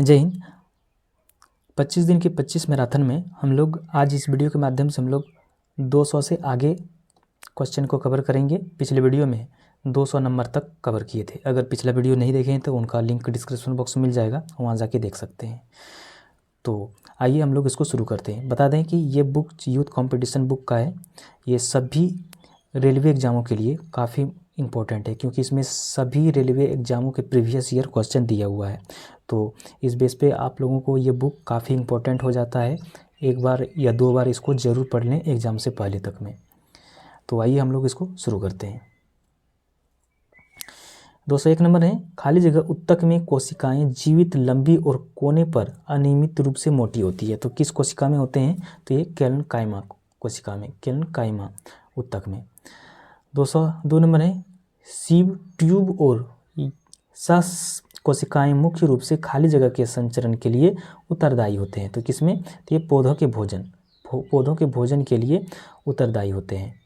जय हिंद। 25 दिन के 25 मैराथन में हम लोग आज इस वीडियो के माध्यम से हम लोग 200 से आगे क्वेश्चन को कवर करेंगे। पिछले वीडियो में 200 नंबर तक कवर किए थे। अगर पिछला वीडियो नहीं देखे हैं तो उनका लिंक डिस्क्रिप्शन बॉक्स में मिल जाएगा, वहाँ जाके देख सकते हैं। तो आइए हम लोग इसको शुरू करते हैं। बता दें कि ये बुक यूथ कंपटीशन बुक का है। ये सभी रेलवे एग्ज़ामों के लिए काफ़ी इम्पोर्टेंट है, क्योंकि इसमें सभी रेलवे एग्ज़ामों के प्रीवियस ईयर क्वेश्चन दिया हुआ है। तो इस बेस पे आप लोगों को ये बुक काफ़ी इम्पोर्टेंट हो जाता है। एक बार या दो बार इसको ज़रूर पढ़ लें एग्ज़ाम से पहले तक में। तो आइए हम लोग इसको शुरू करते हैं। 201 नंबर है, खाली जगह उत्तक में कोशिकाएं जीवित, लंबी और कोने पर अनियमित रूप से मोटी होती है। तो किस कोशिका में होते हैं? तो ये केलनकाइमा कोशिका में, केलनकाइमा उत्तक में। 202 नंबर है, सीव, ट्यूब और सस कोशिकाएं मुख्य रूप से खाली जगह के संचरण के लिए उत्तरदायी होते हैं। तो किसमें? तो ये पौधों के भोजन के लिए उत्तरदायी होते हैं।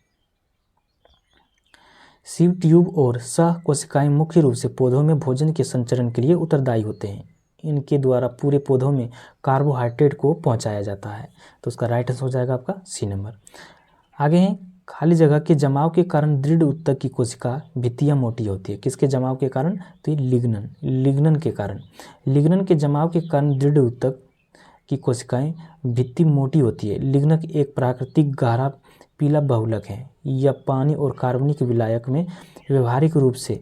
सीव, ट्यूब और सह कोशिकाएं मुख्य रूप से पौधों में भोजन के संचरण के लिए उत्तरदायी होते हैं। इनके द्वारा पूरे पौधों में कार्बोहाइड्रेट को पहुंचाया जाता है। तो उसका राइट आंसर हो जाएगा आपका सी नंबर। आगे हैं, खाली जगह के जमाव के कारण दृढ़ उत्तक की कोशिका भित्तियां मोटी होती है। किसके जमाव के कारण? तो ये लिग्नन के कारण। लिग्नन के जमाव के कारण दृढ़ उत्तक की कोशिकाएं भित्ति मोटी होती है। लिग्नन एक प्राकृतिक गहरा पीला बहुलक है। यह पानी और कार्बनिक विलायक में व्यवहारिक रूप से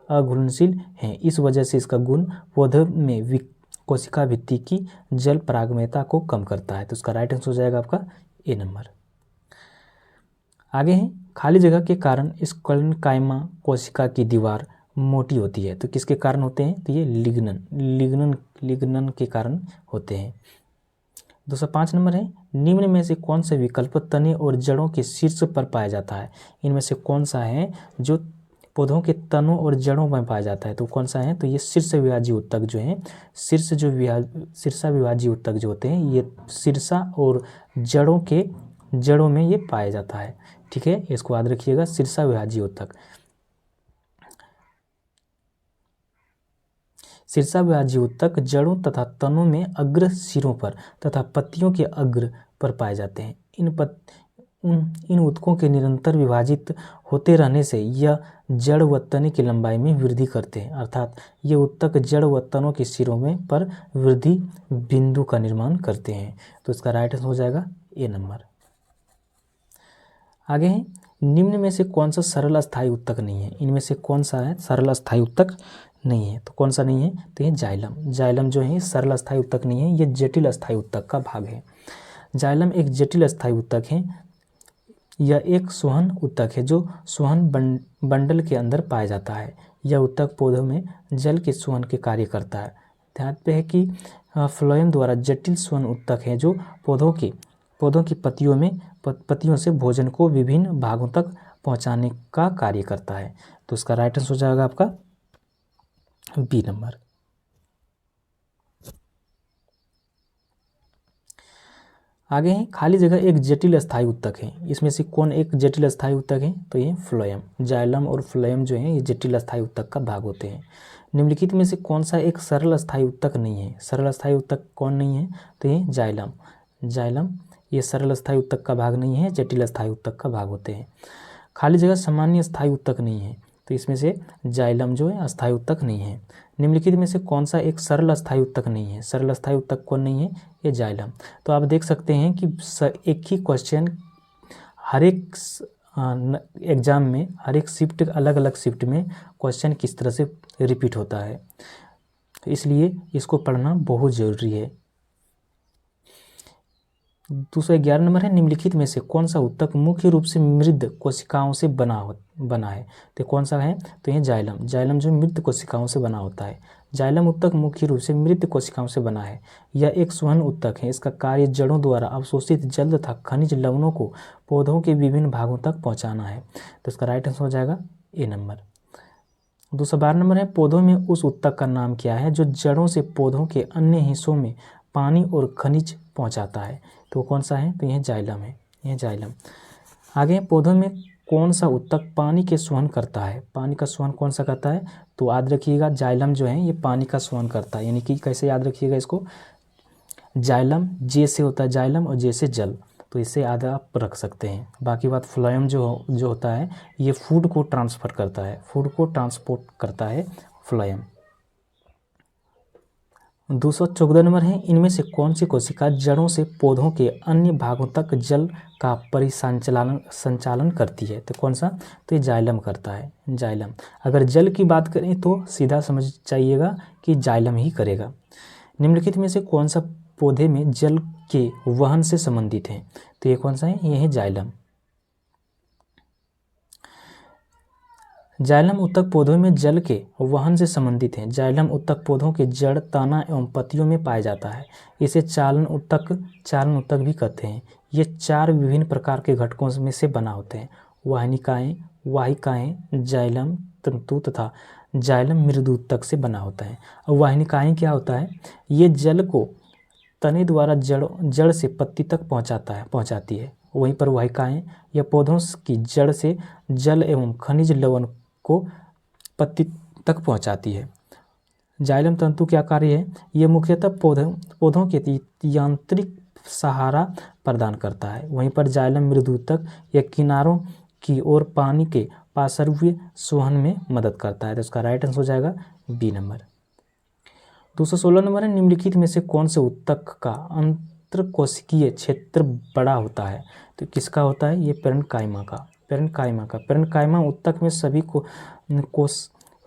अघुलनशील है। इस वजह से इसका गुण पौधे में कोशिका भित्ति की जल परागम्यता को कम करता है। तो उसका राइट आंसर हो जाएगा आपका ए नंबर। आगे है, खाली जगह के कारण इस केलनकाइमा कोशिका की दीवार मोटी होती है। तो किसके कारण होते हैं? तो ये लिग्नन के कारण होते हैं। 205 नंबर है, निम्न में से कौन सा विकल्प तने और जड़ों के शीर्ष पर पाया जाता है? इनमें से कौन सा है जो पौधों के तनों और जड़ों में पाया जाता है? तो कौन सा है? तो ये शीर्षविभाजी उत्तक जो है, शीर्षविभाजी उत्तक जो होते हैं, ये शीर्षा और जड़ों में ये पाया जाता है। ठीक है, इसको याद रखिएगा, शीर्षविभाजी उत्तक। शीर्षविभाजी उत्तक जड़ों तथा तनों में अग्र सिरों पर तथा पत्तियों के अग्र पर पाए जाते हैं। इन उत्तकों के निरंतर विभाजित होते रहने से यह जड़ व तने की लंबाई में वृद्धि करते हैं। अर्थात ये उत्तक जड़ व तनों के सिरों में पर वृद्धि बिंदु का निर्माण करते हैं। तो इसका राइट आंसर हो जाएगा ए नंबर। आगे है, निम्न में से कौन सा सरल अस्थायी उत्तक नहीं है? इनमें से कौन सा है सरल अस्थायी उत्तक नहीं है? तो कौन सा नहीं है? तो ये जाइलम जो है सरल अस्थायी उत्तक नहीं है, ये जटिल अस्थायी उत्तक का भाग है। जाइलम एक जटिल अस्थायी उत्तक है। यह एक सोहन उत्तक है जो सोहन बंडल के अंदर पाया जाता है। यह उत्तक पौधों में जल के सोहन के कार्य करता है। ध्यान पे है कि फ्लोएम द्वारा जटिल सोहन उत्तक है जो पौधों की पत्तियों से भोजन को विभिन्न भागों तक पहुंचाने का कार्य करता है। तो उसका राइट आंसर हो जाएगा आपका बी नंबर। आगे है, खाली जगह एक जटिल अस्थायी उत्तक है। इसमें से कौन एक जटिल अस्थायी उत्तक है? तो ये फ्लोएम, जाइलम और फ्लोएम जो है ये जटिल अस्थायी उत्तक का भाग होते हैं। निम्नलिखित में से कौन सा एक सरल अस्थायी उत्तक नहीं है? सरल अस्थायी उत्तक कौन नहीं है? तो ये जाइलम ये सरल अस्थायी उत्तक का भाग नहीं है, जटिल अस्थायी उत्तक का भाग होते हैं। खाली जगह सामान्य अस्थायी उत्तक नहीं है। तो इसमें से जाइलम जो है अस्थायी उत्तक नहीं है। निम्नलिखित में से कौन सा एक सरल अस्थायी उत्तक नहीं है? सरल अस्थायी उत्तक कौन नहीं है? ये जाइलम। तो आप देख सकते हैं कि एक ही क्वेश्चन हर एक एग्जाम में, हर एक शिफ्ट, अलग अलग शिफ्ट में क्वेश्चन किस तरह से रिपीट होता है। तो इसलिए इसको पढ़ना बहुत ज़रूरी है। 211 नंबर है, निम्नलिखित में से कौन सा उत्तक मुख्य रूप से मृद कोशिकाओं से बना है? तो कौन सा है? तो ये जाइलम जो मृद कोशिकाओं से बना होता है। जाइलम उत्तक मुख्य रूप से मृद कोशिकाओं से बना है। यह एक सोहन उत्तक है। इसका कार्य जड़ों द्वारा अवशोषित जल तथा खनिज लवणों को पौधों के विभिन्न भागों तक पहुँचाना है। तो इसका राइट आंसर हो जाएगा ए नंबर। 212 नंबर है, पौधों में उस उत्तक का नाम क्या है जो जड़ों से पौधों के अन्य हिस्सों में पानी और खनिज पहुंचाता है? तो कौन सा है? तो यह जाइलम है, यह जाइलम। आगे, पौधों में कौन सा उत्तक पानी के सोहन करता है? पानी का सोहन कौन सा करता है? तो याद रखिएगा जाइलम जो है ये पानी का सोहन करता है। यानी कि कैसे याद रखिएगा इसको, जाइलम जे से होता है जाइलम और जे से जल, तो इससे याद आप रख सकते हैं। बाकी बात फ्लोएम जो होता है ये फूड को ट्रांसफ़र करता है, फूड को ट्रांसपोर्ट करता है फ्लोएम। 214 नंबर है, इनमें से कौन सी कोशिका जड़ों से पौधों के अन्य भागों तक जल का संचालन करती है? तो कौन सा? तो ये जाइलम करता है, जाइलम। अगर जल की बात करें तो सीधा समझ जाइएगा कि जाइलम ही करेगा। निम्नलिखित में से कौन सा पौधे में जल के वहन से संबंधित है? तो ये कौन सा है? ये है जाइलम। जाइलम उत्तक पौधों में जल के वहन से संबंधित है। जाइलम उत्तक पौधों के जड़, तना एवं पत्तियों में पाया जाता है। इसे चालन उत्तक भी कहते हैं। ये 4 विभिन्न प्रकार के घटकों में से बना होते हैं: वाहिकाएं, जाइलम तंतु तथा जाइलम मृदुत्तक से बना होता है। और वाहिकाएं क्या होता है? ये जल को तने द्वारा जड़ से पत्ती तक पहुंचाती है। वहीं पर वाहिकाएं या पौधों की जड़ से जल एवं खनिज लवण को पत्ती तक पहुंचाती है। जाइलम तंतु क्या कार्य है? ये मुख्यतः पौधों के यांत्रिक सहारा प्रदान करता है। वहीं पर जाइलम मृदुत्तक या किनारों की ओर पानी के पार्श्वीय सोहन में मदद करता है। तो इसका राइट आंसर हो जाएगा बी नंबर। 216 नंबर है, निम्नलिखित में से कौन से उत्तक का अंतरकोशिकीय क्षेत्र बड़ा होता है? तो किसका होता है? ये पेरेन्काइमा उत्तक में सभी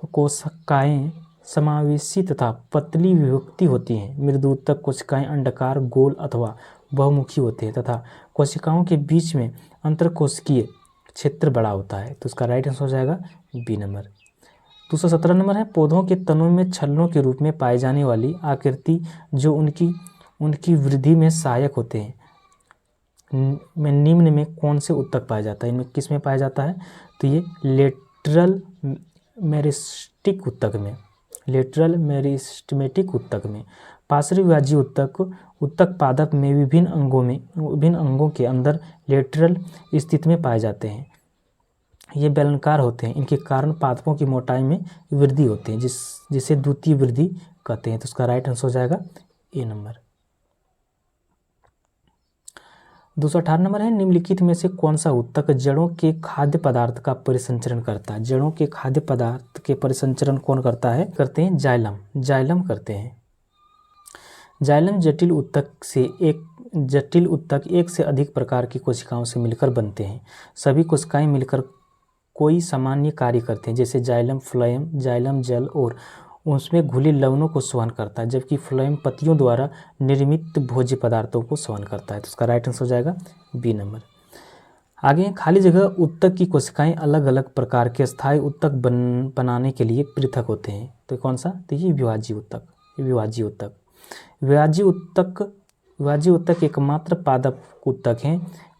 कोशिकाएं समावेशी तथा पतली विभक्ति होती हैं। मृदुत्तक कोशिकाएं अंडाकार, गोल अथवा बहुमुखी होते हैं तथा कोशिकाओं के बीच में अंतरकोशिकीय क्षेत्र बड़ा होता है। तो इसका राइट आंसर हो जाएगा बी नंबर। 217 नंबर है, पौधों के तनों में छल्लों के रूप में पाई जाने वाली आकृति जो उनकी वृद्धि में सहायक होते हैं, निम्न में कौन से उत्तक पाया जाता है? इनमें किस में पाया जाता है? तो ये लेटरल मेरिस्टिक उत्तक में, पार्श्व विभाजीय उत्तक पादप में विभिन्न अंगों के अंदर लेटरल स्थिति में पाए जाते हैं। ये बेलनाकार होते हैं। इनके कारण पादपों की मोटाई में वृद्धि होती है, जिसे द्वितीय वृद्धि कहते हैं। तो उसका राइट आंसर हो जाएगा ए नंबर। 218 नंबर है, निम्नलिखित में से कौन सा उत्तक जड़ों के खाद्य पदार्थ का परिसंचरण करता है? जड़ों के खाद्य पदार्थ के परिसंचरण कौन करता है? करते हैं जाइलम करते हैं। जाइलम जटिल उत्तक एक से अधिक प्रकार की कोशिकाओं से मिलकर बनते हैं। सभी कोशिकाएं मिलकर कोई सामान्य कार्य करते हैं, जैसे जाइलम फ्लोएम, जाइलम जल और उसमें घुले लवणों को सोहन करता है, जबकि फ्लोएम पत्तियों द्वारा निर्मित भोज्य पदार्थों को सोहन करता है। तो उसका राइट आंसर हो जाएगा बी नंबर। आगे खाली जगह उत्तक की कोशिकाएं अलग अलग प्रकार के स्थायी उत्तक बनाने के लिए पृथक होते हैं। तो कौन सा? तो ये विभाज्य उत्तक एकमात्र पादप उत्तक हैं।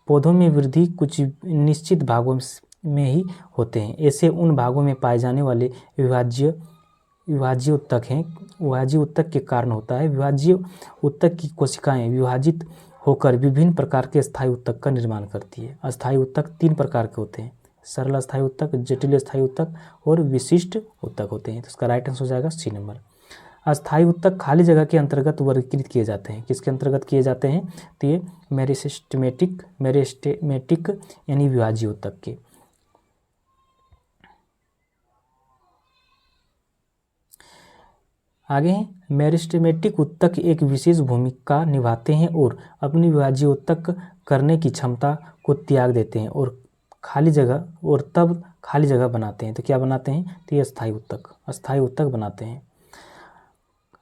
पौधों में वृद्धि कुछ निश्चित भागों में ही होते हैं। ऐसे उन भागों में पाए जाने वाले विभाज्य उत्तक हैं। विभाज्य उत्तक के कारण होता है। विभाज्य उत्तक की कोशिकाएं विभाजित होकर विभिन्न प्रकार के स्थायी उत्तक का निर्माण करती है। अस्थायी उत्तक 3 प्रकार के होते हैं: सरल अस्थायी उत्तक, जटिल अस्थायी उत्तक और विशिष्ट उत्तक होते हैं। तो इसका राइट आंसर हो जाएगा सी नंबर। अस्थायी उत्तक खाली जगह के अंतर्गत वर्गीकृत किए जाते हैं। किसके अंतर्गत किए जाते हैं? तो ये मेरिस्टेमेटिक यानी विभाज्य उत्तक के। आगे हैं, मेरिस्टेमेटिक उत्तक एक विशेष भूमिका निभाते हैं और अपनी विभाज्य उत्तक करने की क्षमता को त्याग देते हैं और तब खाली जगह बनाते हैं। तो क्या बनाते हैं? तो ये अस्थायी उत्तक बनाते हैं।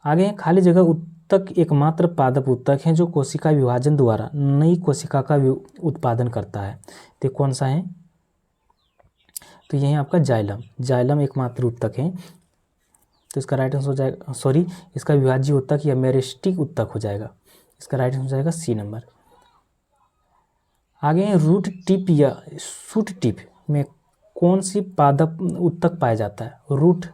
आगे हैं, खाली जगह उत्तक एकमात्र पादप उत्तक हैं जो कोशिका विभाजन द्वारा नई कोशिका का उत्पादन करता है। तो कौन सा है? तो ये है आपका जाइलम एकमात्र उत्तक है। तो इसका राइट आंसर हो जाएगा, इसका विभाज्य उत्तक या मेरिस्टिक उत्तक हो जाएगा। इसका राइट आंसर हो जाएगा सी नंबर। आगे हैं, रूट टिप या शूट टिप में कौन सी पादप उत्तक पाया जाता है? रूट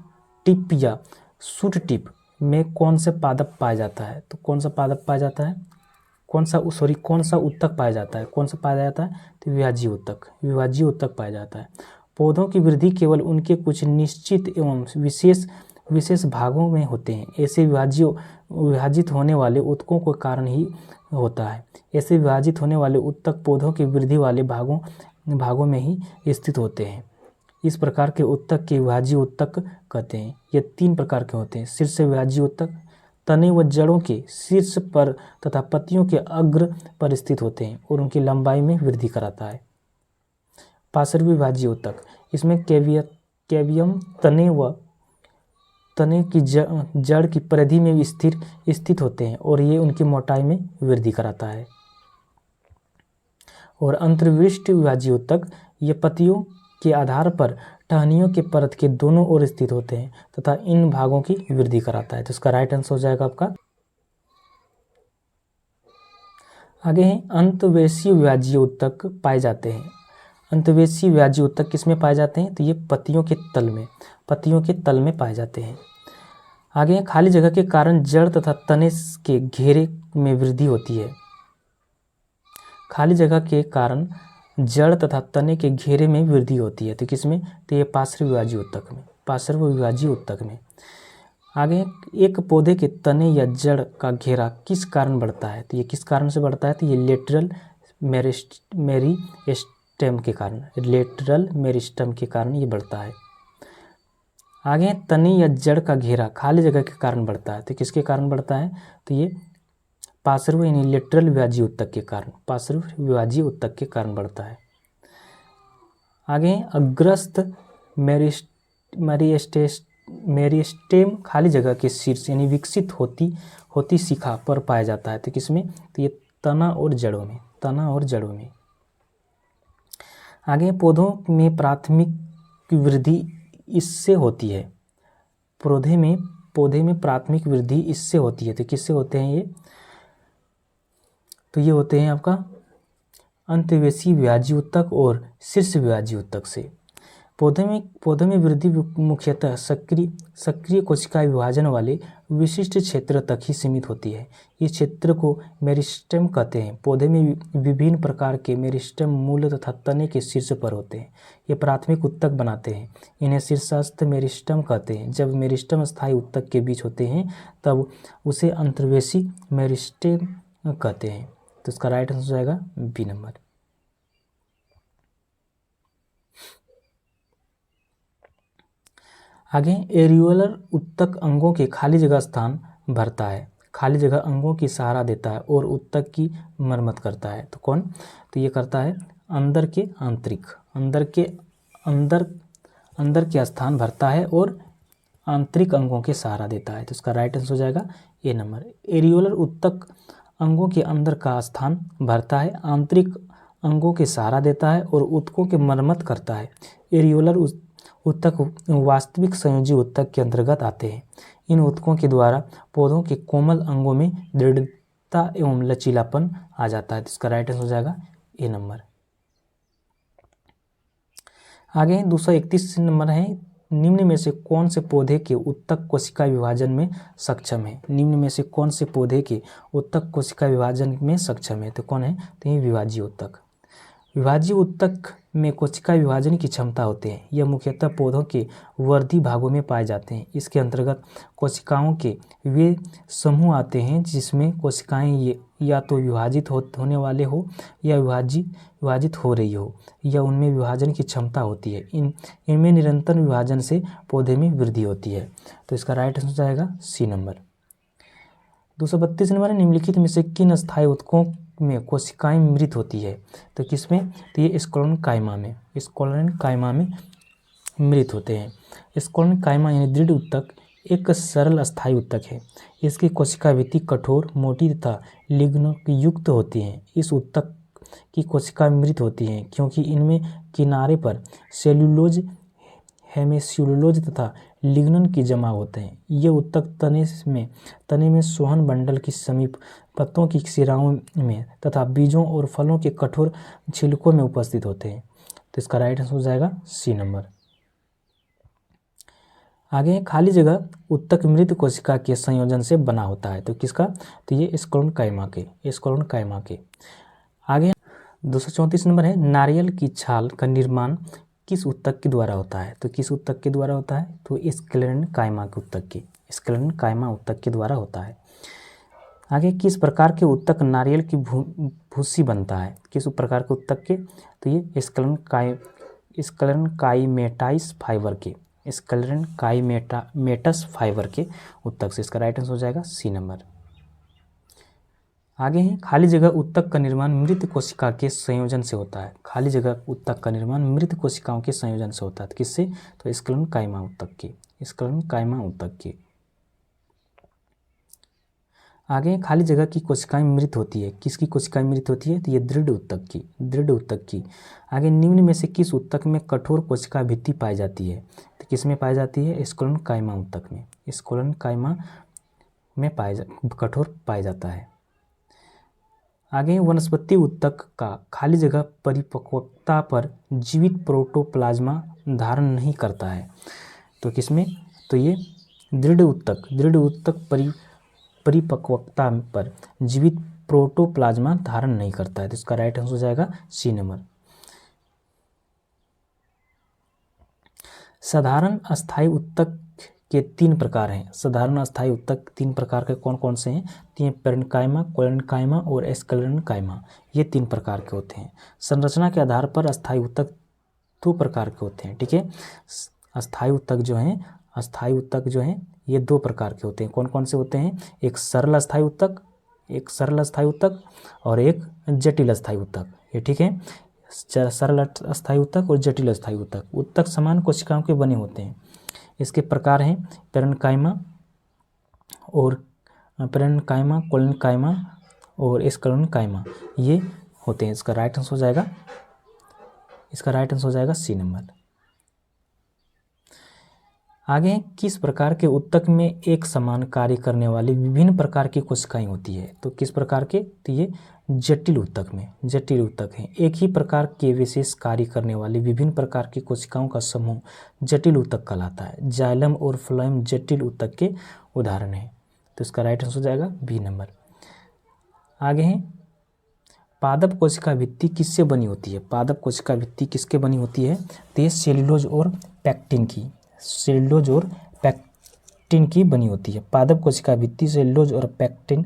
टिप या शूट टिप में कौन से पादप पाया जाता है? तो कौन सा पादप पाया जाता है? कौन सा उत्तक पाया जाता है, कौन सा पाया जाता है, तो विभाज्य उत्तक पाया जाता है। पौधों की वृद्धि केवल उनके कुछ निश्चित एवं विशेष भागों में होते हैं। ऐसे विभाजित होने वाले उत्तकों के कारण ही होता है। ऐसे विभाजित होने वाले उत्तक पौधों की वृद्धि वाले भागों में ही स्थित होते हैं। इस प्रकार के उत्तक के विभाज्य उत्तक कहते हैं। ये 3 प्रकार के होते हैं: शीर्ष विभाज्य उत्तक, तने व जड़ों के शीर्ष पर तथा पत्तियों के अग्र पर स्थित होते हैं और उनकी लंबाई में वृद्धि कराता है। पार्श्व विभाज्य उत्तक, इसमें कैवियम तने की जड़ की परिधि में स्थित होते हैं और ये उनकी मोटाई में वृद्धि कराता है। और अंतर्विष्ट विभाज्य उत्तक, ये पत्तियों के आधार पर टहनियों के परत के दोनों ओर स्थित होते हैं तथा इन भागों की वृद्धि कराता है। तो इसका राइट आंसर हो जाएगा आपका। आगे है अंतवेशीय विभाज्य उत्तक पाए जाते हैं। अंतवेशीय विभाज्य उत्तक किसमें पाए जाते हैं, तो ये पत्तियों के तल में पाए जाते हैं। आगे खाली जगह के कारण जड़ तथा तने के घेरे में वृद्धि होती है। खाली जगह के कारण जड़ तथा तने के घेरे में वृद्धि होती है, तो किसमें, तो ये पार्श्व विभाज्य उत्तक में। आगे एक पौधे के तने या जड़ का घेरा किस कारण बढ़ता है, तो ये किस कारण से बढ़ता है, तो ये लेटरल मेरिस्टेम के कारण ये बढ़ता है। आगे तने या जड़ का घेरा खाली जगह के कारण बढ़ता है, तो किसके कारण बढ़ता है, तो ये पार्श्व यानी लेटरल विभाज्य उत्तक के कारण बढ़ता है। आगे अग्रस्थ मेरिस्टेम खाली जगह के शीर्ष यानी विकसित होती शिखा पर पाया जाता है, तो किसमें, तो ये तना और जड़ों में। आगे पौधों में प्राथमिक वृद्धि इससे होती है। पौधे में प्राथमिक वृद्धि इससे होती है, तो किससे होते हैं ये, तो ये होते हैं आपका अंतवेशी विभाज्य उत्तक और शीर्ष विभाज्य उत्तक से। पौधे में वृद्धि मुख्यतः सक्रिय कोशिका विभाजन वाले विशिष्ट क्षेत्र तक ही सीमित होती है। इस क्षेत्र को मेरिस्टेम कहते हैं। पौधे में विभिन्न प्रकार के मेरिस्टेम मूल तथा तने के शीर्ष पर होते हैं। ये प्राथमिक उत्तक बनाते हैं। इन्हें शीर्षस्थ मेरिस्टेम कहते हैं। जब मेरिस्टेम स्थायी उत्तक के बीच होते हैं तब उसे अंतर्वेशी मेरिस्टेम कहते हैं। तो इसका राइट आंसर हो जाएगा बी नंबर। आगे एरियोलर उत्तक अंगों के खाली जगह स्थान भरता है, खाली जगह अंगों की सहारा देता है और उत्तक की मरम्मत करता है। तो कौन, तो ये करता है अंदर के स्थान भरता है और आंतरिक अंगों के सहारा देता है। तो इसका राइट आंसर हो जाएगा ए नंबर। एरियोलर उत्तक अंगों के अंदर का स्थान भरता है, आंतरिक अंगों के सहारा देता है और उत्तकों की मरम्मत करता है। एरियोलर उत्तक वास्तविक संयोजी उत्तक के अंतर्गत आते हैं। इन उत्तकों के द्वारा पौधों के कोमल अंगों में दृढ़ता एवं लचीलापन आ जाता है। इसका राइट आंसर हो जाएगा ए नंबर। आगे 231 नंबर है, निम्न में से कौन से पौधे के उत्तक कोशिका विभाजन में सक्षम है। निम्न में से कौन से पौधे के उत्तक कोशिका विभाजन में सक्षम है, तो कौन है, तो ये विभाज्य उत्तक। विभाज्य उत्तक में कोशिका विभाजन की क्षमता होते हैं। यह मुख्यतः पौधों के वर्धी भागों में पाए जाते हैं। इसके अंतर्गत कोशिकाओं के वे समूह आते हैं जिसमें कोशिकाएं या तो विभाजित होने वाले हो या विभाजित हो रही हो या उनमें विभाजन की क्षमता होती है। इनमें निरंतर विभाजन से पौधे में वृद्धि होती है। तो इसका राइट आंसर जाएगा सी नंबर। 232 नंबर है, निम्नलिखित में से किन स्थायी उत्तकों में कोशिकाएं मृत होती है, तो किसमें, तो ये स्क्लेरेन कायमा में मृत होते हैं। स्क्लेरेन कायमा यानी दृढ़ उत्तक एक सरल अस्थायी उत्तक है। इसकी कोशिका भित्ति कठोर, मोटी तथा लिग्नो युक्त होती हैं। इस उत्तक की कोशिका मृत होती हैं क्योंकि इनमें किनारे पर सेल्यूलोज, हेमिसेल्यूलोज तथा लिग्नन की जमा होते हैं। ये उत्तक तने में सोहन बंडल के समीप, पत्तों की शिराओं में तथा बीजों और फलों के कठोर छिलकों में उपस्थित होते हैं। तो इसका राइट आंसर हो जाएगा सी नंबर। आगे है खाली जगह उत्तक मृत कोशिका के संयोजन से बना होता है। तो किसका? तो ये स्क्लेरोकाइमा के। आगे 234 नंबर है नारियल की छाल का निर्माण किस उत्तक के द्वारा होता है? तो किस उत्तक के द्वारा होता है? तो स्क्लेरोकाइमा उत्तक के द्वारा होता है। आगे किस प्रकार के उत्तक नारियल की भूसी बनता है? किस प्रकार के उत्तक के? तो ये स्क्लेरेनकाइमेटाइस फाइबर के उत्तक से। इसका राइट आंसर हो जाएगा सी नंबर। आगे है खाली जगह उत्तक का निर्माण मृत कोशिका के संयोजन से होता है। खाली जगह उत्तक का निर्माण मृत कोशिकाओं के संयोजन से होता है। किससे? तो स्क्लेरोकाइमा उत्तक के। आगे खाली जगह की कोशिकाएं मृत होती है। किसकी कोशिकाएं मृत होती है? तो ये दृढ़ उत्तक की। आगे निम्न में से किस उत्तक में कठोर कोशिका भित्ति पाई जाती है? तो किस में पाई जाती है? स्क्लेरोकाइमा उत्तक में कठोर पाया जाता है। आगे वनस्पति उत्तक का खाली जगह परिपक्वता पर जीवित प्रोटोप्लाज्मा धारण नहीं करता है। तो किसमें? तो ये दृढ़ उत्तक परिपक्वता पर जीवित प्रोटोप्लाज्मा धारण नहीं करता है। तो इसका राइट आंसर हो जाएगा सी नंबर। साधारण अस्थायी उत्तक के 3 प्रकार हैं। साधारण अस्थायी उत्तक 3 प्रकार के कौन कौन से हैं? तो ये पेरेन्काइमा, कोलेनकाइमा और स्क्लेरेनकाइमा, ये 3 प्रकार के होते हैं। संरचना के आधार पर अस्थायी उत्तक 2 प्रकार के होते हैं। ठीक है, अस्थायी उत्तक जो हैं ये 2 प्रकार के होते हैं। कौन कौन से होते हैं? एक सरल अस्थायी उत्तक और एक जटिल अस्थायी उत्तक। ये ठीक है, सरल अस्थायी उत्तक और जटिल अस्थायी उत्तक। उत्तक समान कोशिकाओं के बने होते हैं। इसके प्रकार हैं पेरेन्काइमा, कोलेनकाइमा और स्क्लेरोकाइमा, ये होते हैं। इसका राइट आंसर हो जाएगा सी नंबर। आगे किस प्रकार के उत्तक में एक समान कार्य करने वाली विभिन्न प्रकार की कोशिकाएं होती है? तो किस प्रकार के? तो ये जटिल उत्तक हैं। एक ही प्रकार के विशेष कार्य करने वाली विभिन्न प्रकार की कोशिकाओं का समूह जटिल उत्तक कहलाता है। जाइलम और फ्लोएम जटिल उत्तक के उदाहरण हैं। तो इसका राइट आंसर हो जाएगा बी नंबर। आगे है पादप कोशिका भित्ति किससे बनी होती है? पादप कोशिका भित्ति किसके बनी होती है? तो ये सेल्यूलोज और पैक्टिन की बनी होती है। पादप कोशिका भित्ति सेल्यूलोज और पैक्टिन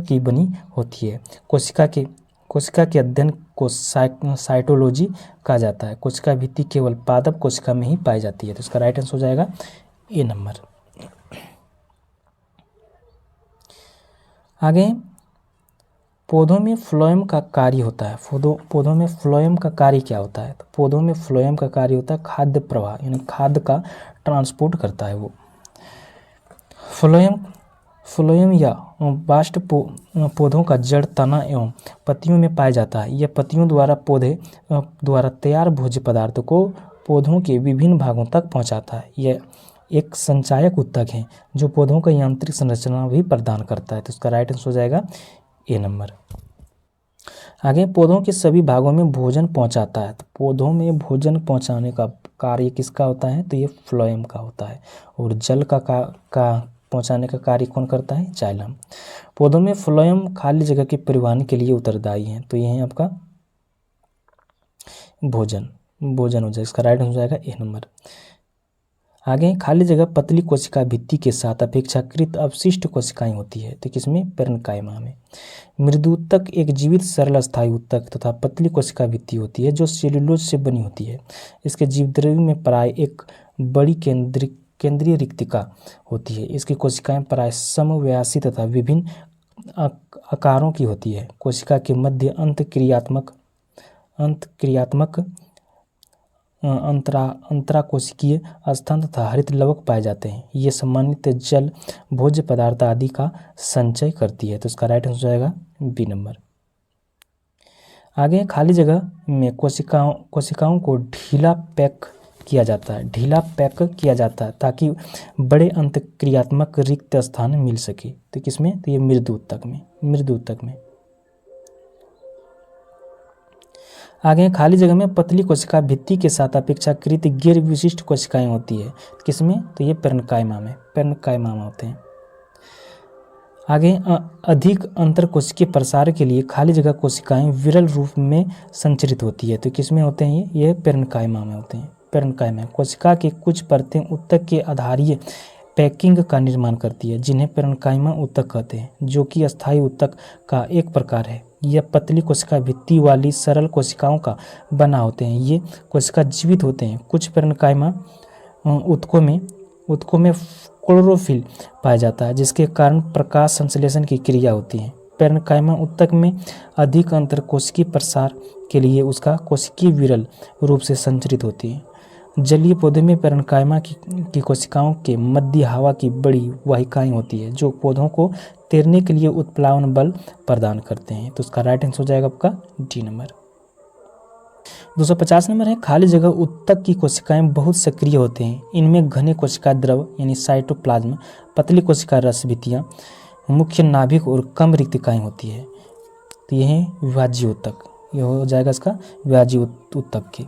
की बनी होती है। कोशिका के अध्ययन को साइटोलॉजी कहा जाता है। कोशिका भित्ति केवल पादप कोशिका में ही पाई जाती है। तो इसका राइट आंसर हो जाएगा ए नंबर। आगे पौधों में फ्लोएम का कार्य होता है। पौधों में फ्लोएम का कार्य क्या होता है? तो पौधों में फ्लोएम का कार्य होता है खाद्य प्रवाह, यानी खाद्य का ट्रांसपोर्ट करता है वो। फ्लोएम या बास्ट पौधों का जड़, तना एवं पत्तियों में पाया जाता है। यह पत्तियों द्वारा तैयार भोज्य पदार्थों को पौधों के विभिन्न भागों तक पहुंचाता है। यह एक संचायक उत्तक है जो पौधों का यांत्रिक संरचना भी प्रदान करता है। तो इसका राइट आंसर हो जाएगा ए नंबर। आगे पौधों के सभी भागों में भोजन पहुंचाता है। तो पौधों में भोजन पहुंचाने का कार्य किसका होता है? तो ये फ्लोएम का होता है। और जल का पहुंचाने का कार्य कौन करता है? जाइलम। पौधों में फ्लोएम खाली जगह के परिवहन के लिए उत्तरदायी है। तो ये है आपका भोजन हो जाएगा। इसका राइट हो जाएगा ए नंबर। आगे खाली जगह पतली कोशिका भित्ति के साथ अपेक्षाकृत अवशिष्ट कोशिकाएं होती है। तो किसमें? पेरेन्काइमा में। मृदुत्तक एक जीवित सरल अस्थायी उत्तक तथा पतली कोशिका भित्ति होती है जो सेल्यूलोज से बनी होती है। इसके जीवद्रव्य में प्राय एक बड़ी केंद्रीय रिक्तिका होती है। इसकी कोशिकाएं प्राय समव्यासी तथा विभिन्न आकारों की होती है। कोशिका के मध्य अंतक्रियात्मक अंतराकोशिकीय स्तन तथा हरित लवक पाए जाते हैं। ये सामान्यतः जल, भोज्य पदार्थ आदि का संचय करती है। तो इसका राइट आंसर हो जाएगा बी नंबर। आगे खाली जगह में कोशिकाओं को ढीला पैक किया जाता है ताकि बड़े अंतक्रियात्मक रिक्त स्थान मिल सके। तो किसमें? तो ये मृदु उत्तक में। आगे हैं, खाली जगह में पतली कोशिका भित्ति के साथ अपेक्षाकृत गैर विशिष्ट कोशिकाएं होती है। किसमें? तो ये पेरेन्काइमा में, पेरेन्काइमा में होते हैं। आगे अधिक अंतर कोशिकीय प्रसार के लिए खाली जगह कोशिकाएं विरल रूप में संचरित होती है। तो किसमें होते हैं? ये पेरेन्काइमा में होते हैं। पेरेन्काइमा कोशिका के कुछ परतें ऊतक के आधारीय पैकिंग का निर्माण करती है, जिन्हें पेरेन्काइमा ऊतक कहते हैं, जो कि अस्थायी ऊतक का एक प्रकार है। यह पतली कोशिका भित्ति वाली सरल कोशिकाओं का बना होते हैं। ये कोशिका जीवित होते हैं। कुछ पेरेन्काइमा ऊतकों में क्लोरोफिल पाया जाता है, जिसके कारण प्रकाश संश्लेषण की क्रिया होती है। पेरेन्काइमा ऊतक में अधिक अंतर कोशिकीय प्रसार के लिए उसका कोशिकीय विरल रूप से संचरित होती है। जलीय पौधे में पेरेन्काइमा की कोशिकाओं के मध्य हवा की बड़ी वाहिकाएं होती है, जो पौधों को तैरने के लिए उत्प्लावन बल प्रदान करते हैं। तो उसका राइट आंसर हो जाएगा आपका डी नंबर। 250 नंबर है, खाली जगह ऊतक की कोशिकाएं बहुत सक्रिय होते हैं। इनमें घने कोशिका द्रव यानी साइटोप्लाज्म, पतली कोशिका रस भित्तियां, मुख्य नाभिक और कम रिक्तिकाएं होती है। तो यह है विभाज्य ऊतक। यह हो जाएगा इसका विभाज्य ऊतक के।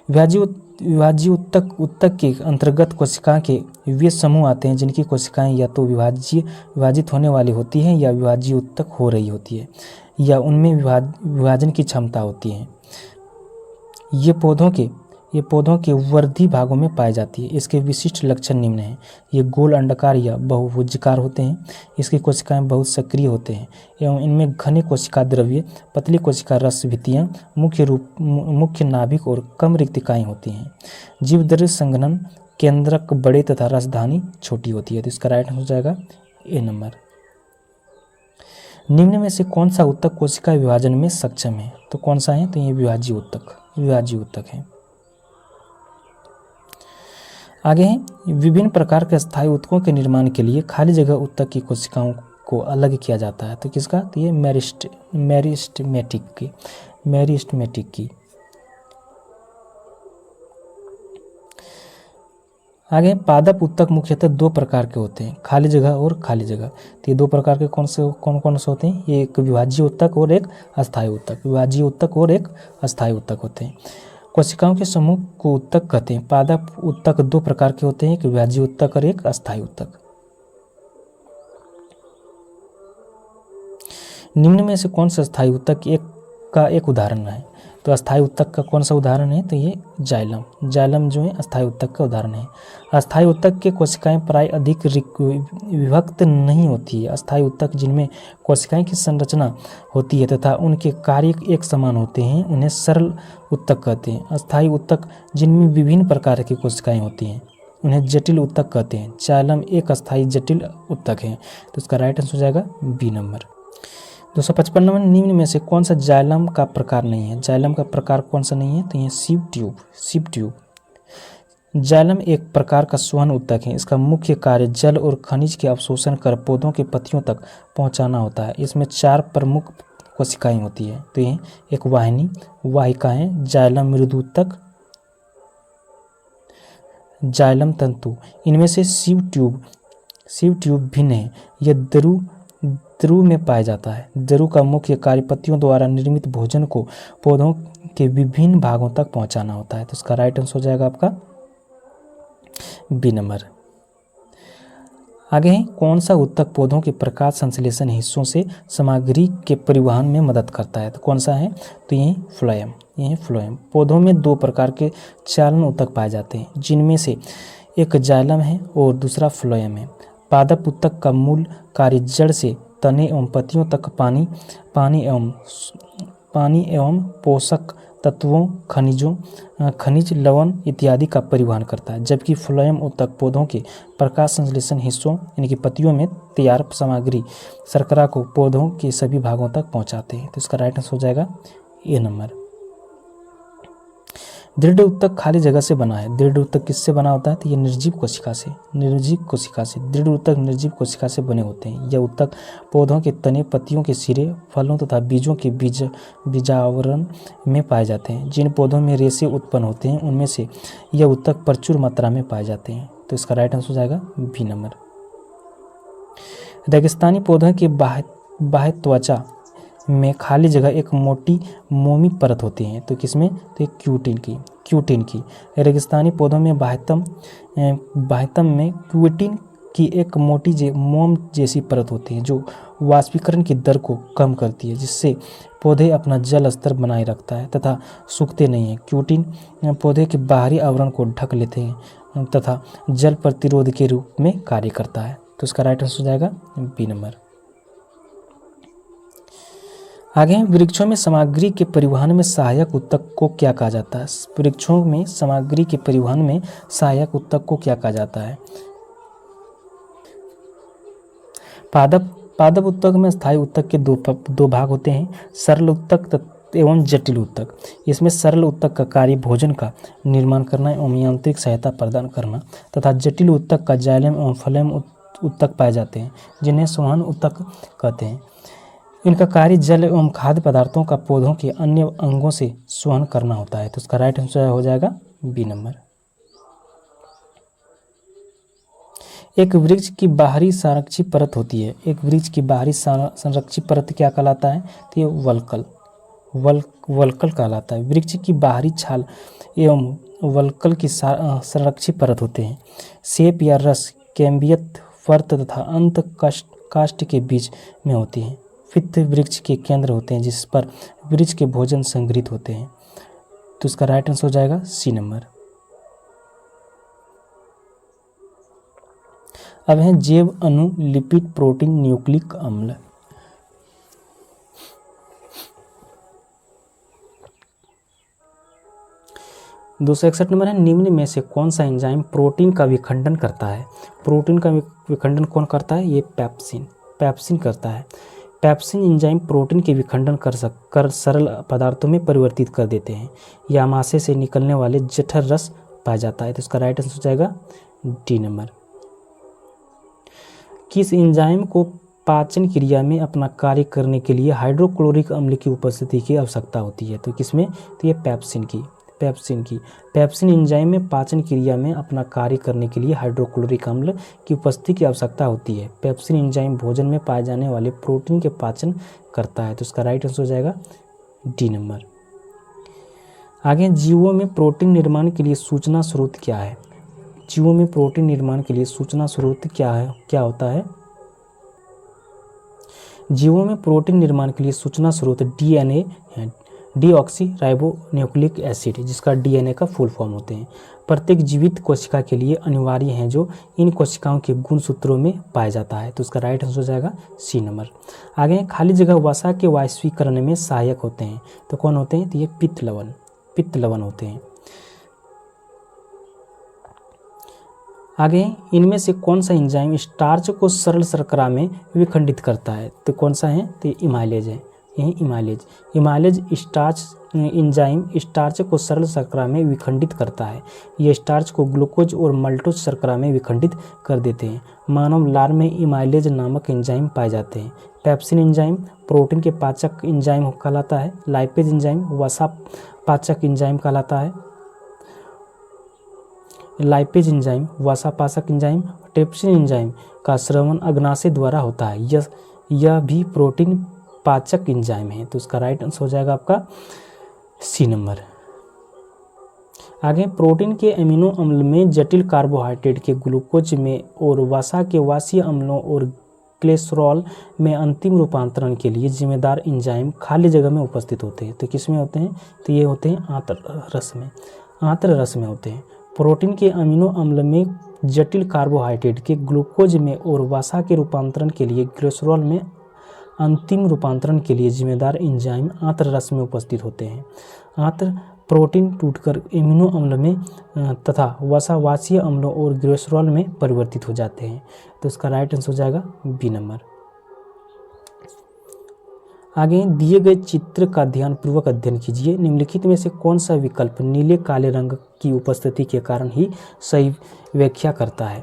विभाज्य ऊतक के अंतर्गत कोशिका के वे समूह आते हैं जिनकी कोशिकाएं या तो विभाजित होने वाली होती हैं या विभाज्य ऊतक हो रही होती है या उनमें विभाजन की क्षमता होती है। ये पौधों के वर्धी भागों में पाई जाती है। इसके विशिष्ट लक्षण निम्न हैं। ये गोल अंडाकार या बहुभुजाकार होते हैं। इसकी कोशिकाएं बहुत सक्रिय होते हैं एवं इनमें घने कोशिका द्रव्य, पतली कोशिका रस भित्तियां, मुख्य नाभिक और कम रिक्तिकाएं होती हैं। जीवद्रव्य संघनन केंद्रक बड़े तथा रसधानी छोटी होती है। तो इसका राइट आंसर हो जाएगा ए नंबर। निम्न में से कौन सा ऊतक कोशिका विभाजन में सक्षम है? तो कौन सा है? तो ये विभाज्य ऊतक है। आगे हैं, विभिन्न प्रकार के अस्थायी ऊतकों के निर्माण के लिए खाली जगह ऊतक की कोशिकाओं को अलग किया जाता है। तो किसका? तो ये मेरिस्टेमेटिक की। आगे पादप ऊतक मुख्यतः दो प्रकार के होते हैं, खाली जगह और खाली जगह। तो ये दो प्रकार के कौन कौन से होते हैं? ये एक विभाज्य ऊतक और एक अस्थायी ऊतक। विभाज्य ऊतक और एक अस्थायी ऊतक होते हैं। कोशिकाओं के समूह को ऊतक कहते हैं। पादप ऊतक दो प्रकार के होते हैं, एक विभाज्य ऊतक और एक अस्थायी ऊतक। निम्न में से कौन सा अस्थायी ऊतक का एक उदाहरण है? तो अस्थायी ऊतक का कौन सा उदाहरण है? तो ये जाइलम जो है अस्थायी ऊतक का उदाहरण है। अस्थायी ऊतक के कोशिकाएं प्राय अधिक विभक्त नहीं होती है। अस्थायी ऊतक जिनमें कोशिकाएं की संरचना होती है तथा उनके कार्य एक समान होते हैं, उन्हें सरल ऊतक कहते हैं। अस्थायी ऊतक जिनमें विभिन्न प्रकार की कोशिकाएं होती हैं, उन्हें जटिल ऊतक कहते हैं। जाइलम एक अस्थायी जटिल ऊतक है। तो इसका राइट आंसर हो जाएगा बी नंबर। 255 नंबर, निम्न में से कौन सा जाइलम का प्रकार नहीं है? जाइलम का प्रकार कौन सा नहीं है? तो ये सीव ट्यूब। जाइलम एक प्रकार का स्वहन ऊतक है। इसका मुख्य कार्य जल और खनिज के अवशोषण कर पौधों के पत्तियों तक पहुंचाना होता है। इसमें 4 प्रमुख कोशिकाएं होती है। तो ये एक वाहिकाएं, जाइलम मृदूतक, जाइलम तंतु। इनमें से सीव ट्यूब भिन्न है। यह द्रु में पाया जाता है। द्रु का मुख्य कार्य पत्तियों द्वारा निर्मित भोजन को पौधों के विभिन्न भागों तक पहुंचाना होता है। तो इसका राइट आंसर हो जाएगा आपका बी नंबर। आगे है, कौन सा ऊतक पौधों के प्रकाश संश्लेषण हिस्सों से सामग्री के परिवहन में मदद करता है? तो कौन सा है? तो ये फ्लोएम। पौधों में 2 प्रकार के चालन ऊतक पाए जाते हैं, जिनमें से एक जाइलम है और दूसरा फ्लोएम है। पादप ऊतक का मूल कार्य जड़ से तने एवं पत्तियों तक पानी एवं पोषक तत्वों, खनिज, लवण इत्यादि का परिवहन करता है, जबकि फ्लोएम ऊतक पौधों के प्रकाश संश्लेषण हिस्सों यानी कि पत्तियों में तैयार सामग्री शर्करा को पौधों के सभी भागों तक पहुंचाते हैं। तो इसका राइट आंसर हो जाएगा ए नंबर। दृढ़ ऊतक खाली जगह से बना है। दृढ़ ऊतक किससे बना होता है? तो ये निर्जीव कोशिका से। दृढ़ ऊतक निर्जीव कोशिका से बने होते हैं। यह ऊतक पौधों के तने, पत्तियों के सिरे, फलों तथा बीजों के बीजावरण में पाए जाते हैं। जिन पौधों में रेशे उत्पन्न होते हैं, उनमें से यह ऊतक प्रचुर मात्रा में पाए जाते हैं। तो इसका राइट आंसर हो जाएगा बी नंबर। रेगिस्तानी पौधों के बाह्य त्वचा में खाली जगह एक मोटी मोमी परत होती है। तो किसमें? तो ये क्यूटिन की। रेगिस्तानी पौधों में बाह्यतम में क्यूटिन की एक मोटी मोम जैसी परत होती है जो वाष्पीकरण की दर को कम करती है, जिससे पौधे अपना जल स्तर बनाए रखता है तथा सूखते नहीं हैं। क्यूटिन पौधे के बाहरी आवरण को ढक लेते हैं तथा जल प्रतिरोध के रूप में कार्य करता है। तो इसका राइट आंसर हो जाएगा बी नंबर। आगे वृक्षों में सामग्री के परिवहन में सहायक ऊतक को क्या कहा जाता है? वृक्षों में सामग्री के परिवहन में सहायक ऊतक को क्या कहा जाता है? पादप ऊतक में स्थायी ऊतक के दो भाग होते हैं, सरल ऊतक एवं जटिल ऊतक। इसमें सरल ऊतक का कार्य भोजन का निर्माण करना एवं यांत्रिक सहायता प्रदान करना तथा जटिल ऊतक का जाइलम एवं फ्लोएम ऊतक पाए जाते हैं, जिन्हें संवहन ऊतक कहते हैं। इनका कार्य जल एवं खाद्य पदार्थों का पौधों के अन्य अंगों से संवहन करना होता है। तो इसका राइट आंसर हो जाएगा बी नंबर। एक वृक्ष की बाहरी संरक्षी परत होती है। एक वृक्ष की बाहरी संरक्षी परत क्या कहलाता है? तो ये वल्कल कहलाता है। वृक्ष की बाहरी छाल एवं वल्कल की संरक्षी परत होते हैं। सेप या रस कैम्बियत फर्त तथा अंत काष्ठ के बीच में होती है। फित्त वृक्ष के केंद्र होते हैं जिस पर वृक्ष के भोजन संग्रहित होते हैं। तो इसका राइट आंसर हो जाएगा सी नंबर। अब है जैव अणु, लिपिड, प्रोटीन, न्यूक्लिक अम्ल। दो सौ 61 नंबर है, निम्न में से कौन सा एंजाइम प्रोटीन का विखंडन करता है? प्रोटीन का विखंडन कौन करता है? ये पैप्सिन करता है। पैप्सिन एंजाइम प्रोटीन के विखंडन कर सरल पदार्थों में परिवर्तित कर देते हैं। यह आमाशय से निकलने वाले जठर रस पाया जाता है। तो इसका राइट आंसर हो जाएगा डी नंबर। किस एंजाइम को पाचन क्रिया में अपना कार्य करने के लिए हाइड्रोक्लोरिक अम्ल की उपस्थिति की आवश्यकता होती है? तो किसमें? तो ये पैप्सिन एंजाइम में पाचन क्रिया में अपना कार्य करने के लिए हाइड्रोक्लोरिक अम्ल की उपस्थिति की आवश्यकता होती है। पैप्सिन एंजाइम भोजन में पाए जाने वाले प्रोटीन के पाचन करता है। तो इसका राइट आंसर हो जाएगा डी नंबर। आगे, जीवों में प्रोटीन निर्माण के लिए सूचना स्रोत क्या है? जीवों में प्रोटीन निर्माण के लिए सूचना स्रोत क्या होता है? जीवों में प्रोटीन निर्माण के लिए सूचना स्रोत डीएनए है, डीऑक्सी राइबोन्यूक्लिक एसिड, जिसका डीएनए का फुल फॉर्म होते हैं। प्रत्येक जीवित कोशिका के लिए अनिवार्य हैं जो इन कोशिकाओं के गुणसूत्रों में पाया जाता है। तो इसका राइट आंसर हो जाएगा सी नंबर। आगे, खाली जगह वसा के वाष्पीकरण में सहायक होते हैं। तो कौन होते हैं? तो ये पित्त लवण होते हैं। आगे, इनमें से कौन सा एंजाइम स्टार्च को सरल शर्करा में विखंडित करता है? तो कौन सा है? तो इमाइलेज है। यही इमाइलेज स्टार्च एंजाइम स्टार्च को सरल शर्करा में विखंडित करता है। यह स्टार्च को ग्लूकोज और मल्टोज शर्करा में विखंडित कर देते हैं। मानव लार में इमाइलेज नामक एंजाइम पाए जाते हैं। पैप्सिन एंजाइम प्रोटीन के पाचक एंजाइम कहलाता है। लाइपेज एंजाइम वसा पाचक एंजाइम कहलाता है। लाइपेज एंजाइम वसा पाचक एंजाइम। ट्रिप्सिन एंजाइम का स्रवण अग्नाशय द्वारा होता है। यह भी प्रोटीन पाचक एंजाइम है। तो उसका राइट आंसर हो जाएगा आपका सी नंबर। आगे, प्रोटीन के अमीनो अम्ल में जटिल कार्बोहाइड्रेट के ग्लूकोज में और वसा के वाष्य अम्लों और कोलेस्ट्रॉल में अंतिम रूपांतरण के लिए जिम्मेदार एंजाइम खाली जगह में उपस्थित होते हैं। तो किसमें होते हैं? तो ये होते हैं आंत्र रस में होते हैं। प्रोटीन के अमीनो अम्ल में जटिल कार्बोहाइड्रेट के ग्लूकोज में और वसा के रूपांतरण के लिए कोलेस्ट्रॉल में अंतिम रूपांतरण के लिए जिम्मेदार एंजाइम आंत्र रस में उपस्थित होते हैं। आंत्र प्रोटीन टूटकर एमिनो अम्ल में तथा वसा वाष्य अम्लों और ग्लिसरॉल में परिवर्तित हो जाते हैं। तो इसका राइट आंसर हो जाएगा बी नंबर। आगे दिए गए चित्र का ध्यानपूर्वक अध्ययन कीजिए। निम्नलिखित में से कौन सा विकल्प नीले काले रंग की उपस्थिति के कारण ही सही व्याख्या करता है?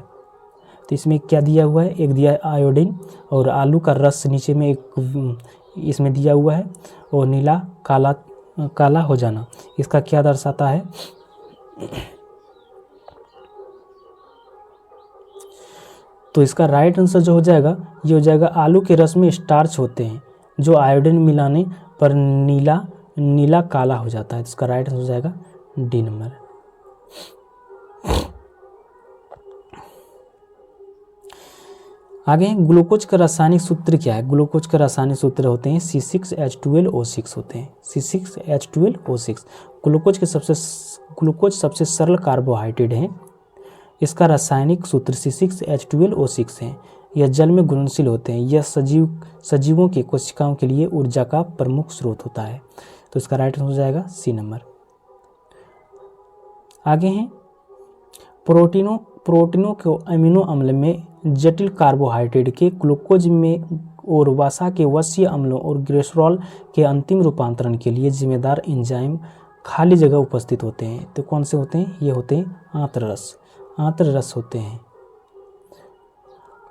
तो इसमें क्या दिया हुआ है? एक दिया है आयोडीन और आलू का रस नीचे में एक इसमें दिया हुआ है और नीला काला हो जाना इसका क्या दर्शाता है? तो इसका राइट आंसर जो हो जाएगा ये हो जाएगा आलू के रस में स्टार्च होते हैं। जो आयोडीन मिलाने पर नीला नीला काला हो जाता है। तो इसका राइट आंसर हो जाएगा डी नंबर। आगे ग्लूकोज का रासायनिक सूत्र क्या है? ग्लूकोज का रासायनिक सूत्र होते हैं C6H12O6 होते हैं, C6H12O6। ग्लूकोज सबसे सरल कार्बोहाइड्रेट है। इसका रासायनिक सूत्र C6H12O6 है। यह जल में घुलनशील होते हैं। यह सजीवों के कोशिकाओं के लिए ऊर्जा का प्रमुख स्रोत होता है। तो इसका राइट आंसर हो जाएगा सी नंबर। आगे हैं प्रोटीनों को अमीनो अम्ल में जटिल कार्बोहाइड्रेट के ग्लूकोज में और वसा के वसीय अम्लों और ग्लिसरॉल के अंतिम रूपांतरण के लिए जिम्मेदार एंजाइम खाली जगह उपस्थित होते हैं। तो कौन से होते हैं? ये होते हैं आंत्ररस होते हैं।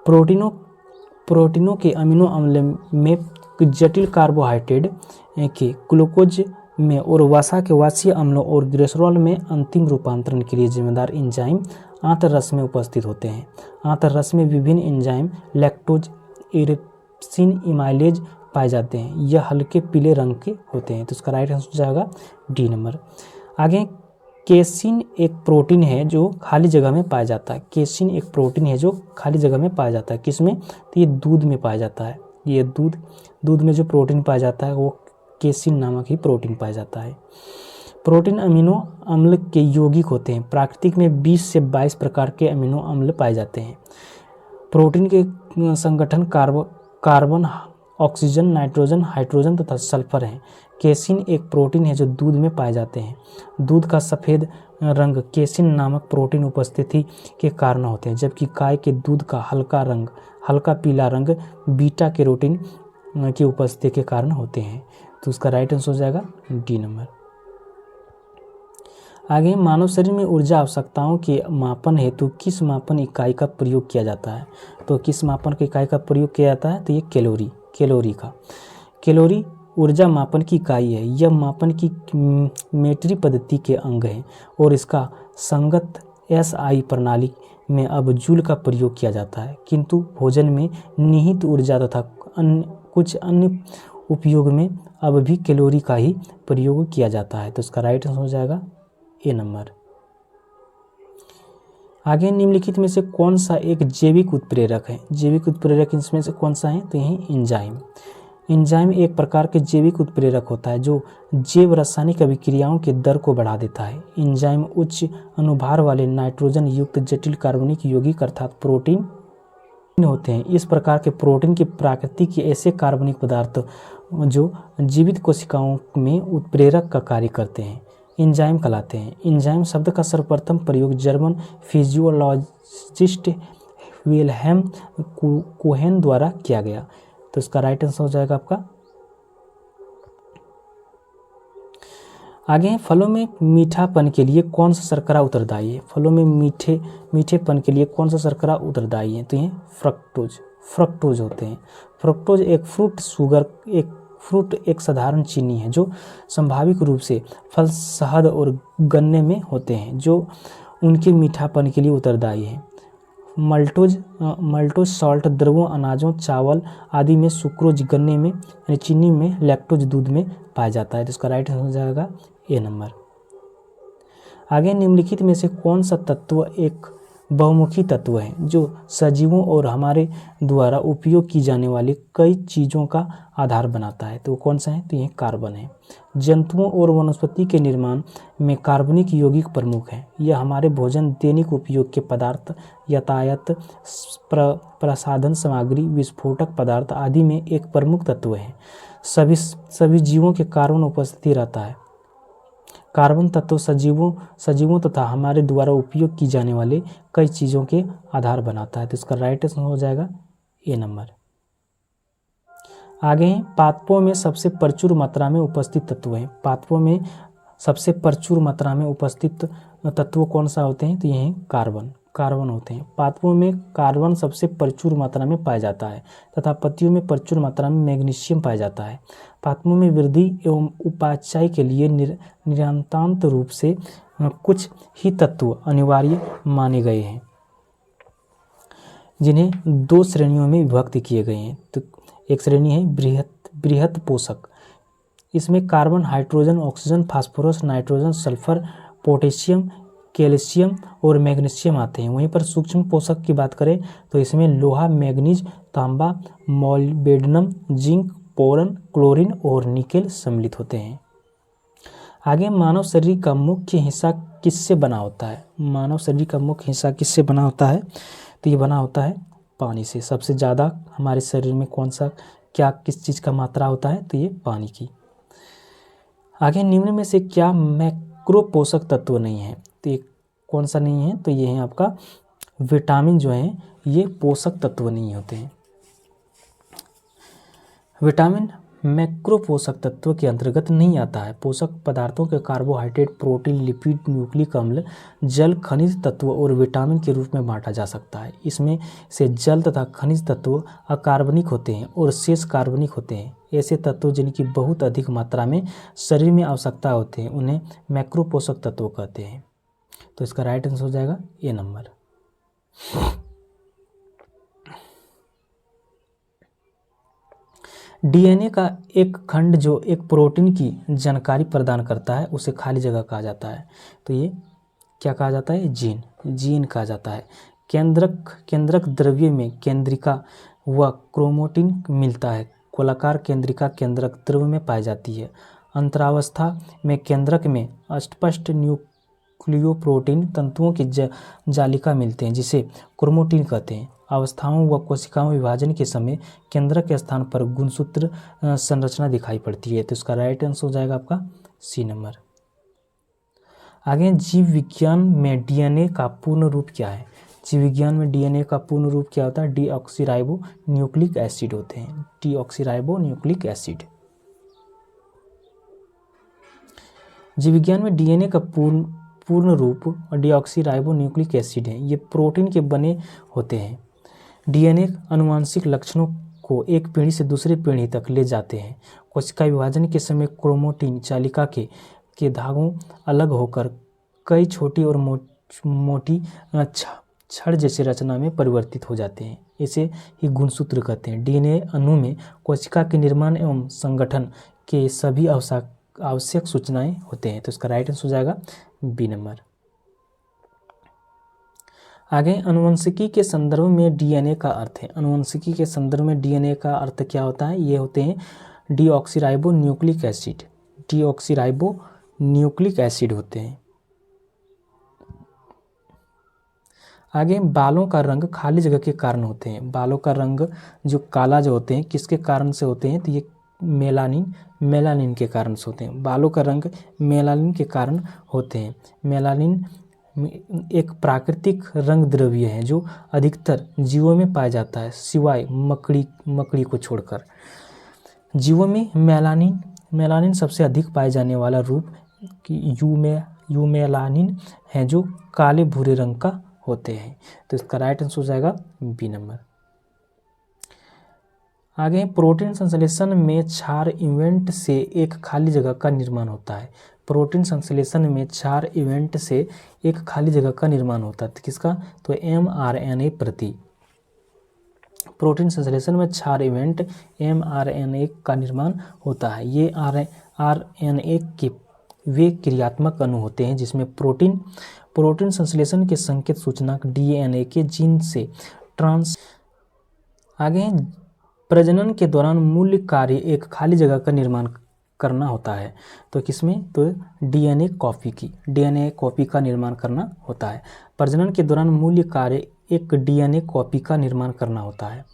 प्रोटीनों के अमीनो अम्ल में जटिल कार्बोहाइड्रेट के ग्लूकोज में और वसा के वसीय अम्लों और ग्लिसरॉल में अंतिम रूपांतरण के लिए जिम्मेदार एंजाइम आंत्ररस में उपस्थित होते हैं। आंत्ररस में विभिन्न एंजाइम लैक्टोज, इरिप्सिन, इमाइलेज पाए जाते हैं। यह हल्के पीले रंग के होते हैं। तो इसका राइट आंसर हो जाएगा डी नंबर। आगे केसिन एक प्रोटीन है जो खाली जगह में पाया जाता है। केसिन एक प्रोटीन है जो खाली जगह में पाया जाता है। किसमें? तो ये दूध में पाया जाता है। ये दूध में जो प्रोटीन पाया जाता है वो केसिन नामक ही प्रोटीन पाया जाता है। प्रोटीन अमीनो अम्ल के यौगिक होते हैं। प्राकृतिक में 20 से 22 प्रकार के अमीनो अम्ल पाए जाते हैं। प्रोटीन के संगठन कार्बन, ऑक्सीजन, नाइट्रोजन, हाइड्रोजन तथा सल्फर हैं। केसिन एक प्रोटीन है जो दूध में पाए जाते हैं। दूध का सफ़ेद रंग केसिन नामक प्रोटीन उपस्थिति के कारण होते हैं, जबकि गाय के दूध का हल्का पीला रंग बीटा कैरोटीन की उपस्थिति के कारण होते हैं। तो उसका राइट आंसर हो जाएगा डी नंबर। आगे मानव शरीर में ऊर्जा आवश्यकताओं के मापन हेतु किस मापन इकाई का प्रयोग किया जाता है? तो किस मापन की इकाई का प्रयोग किया जाता है? तो ये कैलोरी ऊर्जा मापन की इकाई है। यह मापन की मेट्री पद्धति के अंग है और इसका संगत SI प्रणाली में अब जूल का प्रयोग किया जाता है, किंतु भोजन में निहित ऊर्जा तथा कुछ अन्य उपयोग में अब भी कैलोरी का ही प्रयोग किया जाता है। तो इसका राइट आंसर हो जाएगा ए नंबर। आगे निम्नलिखित में से कौन सा एक जैविक उत्प्रेरक है? जैविक उत्प्रेरक इसमें से कौन सा है? तो यही एंजाइम एक प्रकार के जैविक उत्प्रेरक होता है जो जैव रासायनिक अभिक्रियाओं के दर को बढ़ा देता है। एंजाइम उच्च अनुभार वाले नाइट्रोजन युक्त जटिल कार्बनिक यौगिक अर्थात प्रोटीन होते हैं। इस प्रकार के प्रोटीन की प्रकृति के ऐसे कार्बनिक पदार्थ जो जीवित कोशिकाओं में उत्प्रेरक का कार्य करते हैं एंजाइम कहलाते हैं। एंजाइम शब्द का सर्वप्रथम प्रयोग जर्मन फिजियोलॉजिस्ट विल्हेम कोहेन द्वारा किया गया। तो इसका राइट आंसर हो जाएगा आपका। आगे फलों में मीठापन के लिए कौन सा शर्करा उत्तरदायी है? फलों में मीठेपन के लिए कौन सा शर्करा उत्तरदायी है? तो ये फ्रक्टोज होते हैं। फ्रक्टोज एक साधारण चीनी है जो संभाविक रूप से फल, शहद और गन्ने में होते हैं, जो उनके मीठापन के लिए उत्तरदायी है। मल्टोज सॉल्ट द्रवों, अनाजों, चावल आदि में, सुक्रोज गन्ने में यानी चीनी में, लैक्टोज दूध में पाया जाता है। तो इसका राइट हो जाएगा ए नंबर। आगे निम्नलिखित में से कौन सा तत्व एक बहुमुखी तत्व है जो सजीवों और हमारे द्वारा उपयोग की जाने वाली कई चीज़ों का आधार बनाता है? तो कौन सा है? तो ये कार्बन है। जंतुओं और वनस्पति के निर्माण में कार्बनिक यौगिक प्रमुख है। यह हमारे भोजन, दैनिक उपयोग के पदार्थ, यातायात, प्रसाधन सामग्री, विस्फोटक पदार्थ आदि में एक प्रमुख तत्व है। सभी जीवों के कार्बन उपस्थिति रहता है। कार्बन तत्व सजीवों तथा हमारे द्वारा उपयोग की जाने वाले कई चीज़ों के आधार बनाता है। तो इसका राइट आंसर हो जाएगा ए नंबर। आगे हैं पादपों में सबसे प्रचुर मात्रा में उपस्थित तत्व हैं। पादपों में सबसे प्रचुर मात्रा में उपस्थित तत्व कौन सा होते हैं? तो ये हैं कार्बन होते हैं। पादपों में कार्बन सबसे प्रचुर मात्रा में पाया जाता है तथा पत्तियों में प्रचुर मात्रा में मैग्नीशियम पाया जाता है। पादपों में वृद्धि एवं उपापचय के लिए निरंतर रूप से कुछ ही तत्व अनिवार्य माने गए हैं, जिन्हें 2 श्रेणियों में विभक्त किए गए हैं। तो एक श्रेणी है बृहत पोषक। इसमें carbon, hydrogen, oxygen, phosphorus, nitrogen, sulphur, potassium, calcium और मैग्नीशियम आते हैं। वहीं पर सूक्ष्म पोषक की बात करें तो इसमें लोहा, मैग्नीज, तांबा, मॉलिब्डेनम, जिंक, बोरॉन, क्लोरीन और निकेल सम्मिलित होते हैं। आगे मानव शरीर का मुख्य हिस्सा किससे बना होता है? मानव शरीर का मुख्य हिस्सा किससे बना होता है? तो ये बना होता है पानी से। सबसे ज़्यादा हमारे शरीर में कौन सा किस चीज़ का मात्रा होता है? तो ये पानी की। आगे निम्न में से क्या मैक्रो पोषक तत्व नहीं है? तो ये कौन सा नहीं है? तो ये है आपका विटामिन जो है ये पोषक तत्व नहीं होते हैं। विटामिन मैक्रो पोषक तत्व के अंतर्गत नहीं आता है। पोषक पदार्थों के कार्बोहाइड्रेट, प्रोटीन, लिपिड, न्यूक्लिक अम्ल, जल, खनिज तत्व और विटामिन के रूप में बांटा जा सकता है। इसमें से जल तथा खनिज तत्व अकार्बनिक होते हैं और शेष कार्बनिक होते हैं। ऐसे तत्व जिनकी बहुत अधिक मात्रा में शरीर में आवश्यकता होते हैं उन्हें मैक्रो पोषक तत्व कहते हैं। तो इसका राइट आंसर हो जाएगा ए नंबर। डीएनए का एक खंड जो एक प्रोटीन की जानकारी प्रदान करता है उसे खाली जगह कहा जाता है। तो ये क्या कहा जाता है? जीन कहा जाता है। केंद्रक द्रव्य में केंद्रिका व क्रोमैटिन मिलता है। गोलाकार केंद्रिका केंद्रक द्रव्य में पाई जाती है। अंतरावस्था में केंद्रक में अस्पष्ट न्यूक्लियोप्रोटीन तंतुओं की जालिका मिलते हैं जिसे क्रोमैटिन कहते हैं। अवस्थाओं व कोशिकाओं विभाजन के समय केंद्रक के स्थान पर गुणसूत्र संरचना दिखाई पड़ती है। तो इसका राइट आंसर हो जाएगा आपका सी नंबर। आगे जीव विज्ञान में डीएनए का पूर्ण रूप क्या है? जीव विज्ञान में डीएनए का पूर्ण रूप क्या होता है? डीऑक्सीराइबो न्यूक्लिक एसिड होते हैं। Deoxyribo nucleic acid. जीव विज्ञान में डीएनए का पूर्ण रूप डीऑक्सीराइबो न्यूक्लिक एसिड है। ये प्रोटीन के बने होते हैं। डीएनए आनुवंशिक लक्षणों को एक पीढ़ी से दूसरी पीढ़ी तक ले जाते हैं। कोशिका विभाजन के समय क्रोमैटिन जालिका के धागों अलग होकर कई छोटी और मोटी छड़ जैसी रचना में परिवर्तित हो जाते हैं। इसे ही गुणसूत्र कहते हैं। डीएनए अणु में कोशिका के निर्माण एवं संगठन के सभी आवश्यक सूचनाएं होते हैं। तो इसका राइट आंसर हो जाएगा बी नंबर। आगे आनुवंशिकी के संदर्भ में डीएनए का अर्थ है। आनुवंशिकी के संदर्भ में डीएनए का अर्थ क्या होता है? ये होते हैं deoxyribo nucleic acid. Deoxyribo nucleic acid होते हैं। आगे बालों का रंग खाली जगह के कारण होते हैं। बालों का रंग जो काला जो होते हैं किसके कारण से होते हैं? तो ये मेलानिन के कारण से होते हैं। बालों का रंग मेलानिन के कारण होते हैं। मेलानिन एक प्राकृतिक रंग द्रव्य है जो अधिकतर जीवों में पाया जाता है सिवाय मकड़ी को छोड़कर। जीवों में मेलानिन सबसे अधिक पाए जाने वाला रूप यूमेलानिन है जो काले भूरे रंग का होते हैं। तो इसका राइट आंसर हो जाएगा बी नंबर। आगे प्रोटीन संश्लेषण में क्षार इवेंट से एक खाली जगह का निर्माण होता है। प्रोटीन संश्लेषण में क्षार इवेंट से एक खाली जगह का निर्माण होता है। किसका? तो mRNA प्रति। प्रोटीन संश्लेषण में क्षार इवेंट mRNA का निर्माण होता है। ये RNA के वे क्रियात्मक अणु होते हैं जिसमें प्रोटीन संश्लेषण के संकेत सूचनांक डीएनए के जीन से आगे प्रजनन के दौरान मूल कार्य एक खाली जगह का निर्माण करना होता है। तो किसमें? तो डीएनए कॉपी का निर्माण करना होता है। प्रजनन के दौरान मूल कार्य एक डीएनए कॉपी का निर्माण करना होता है।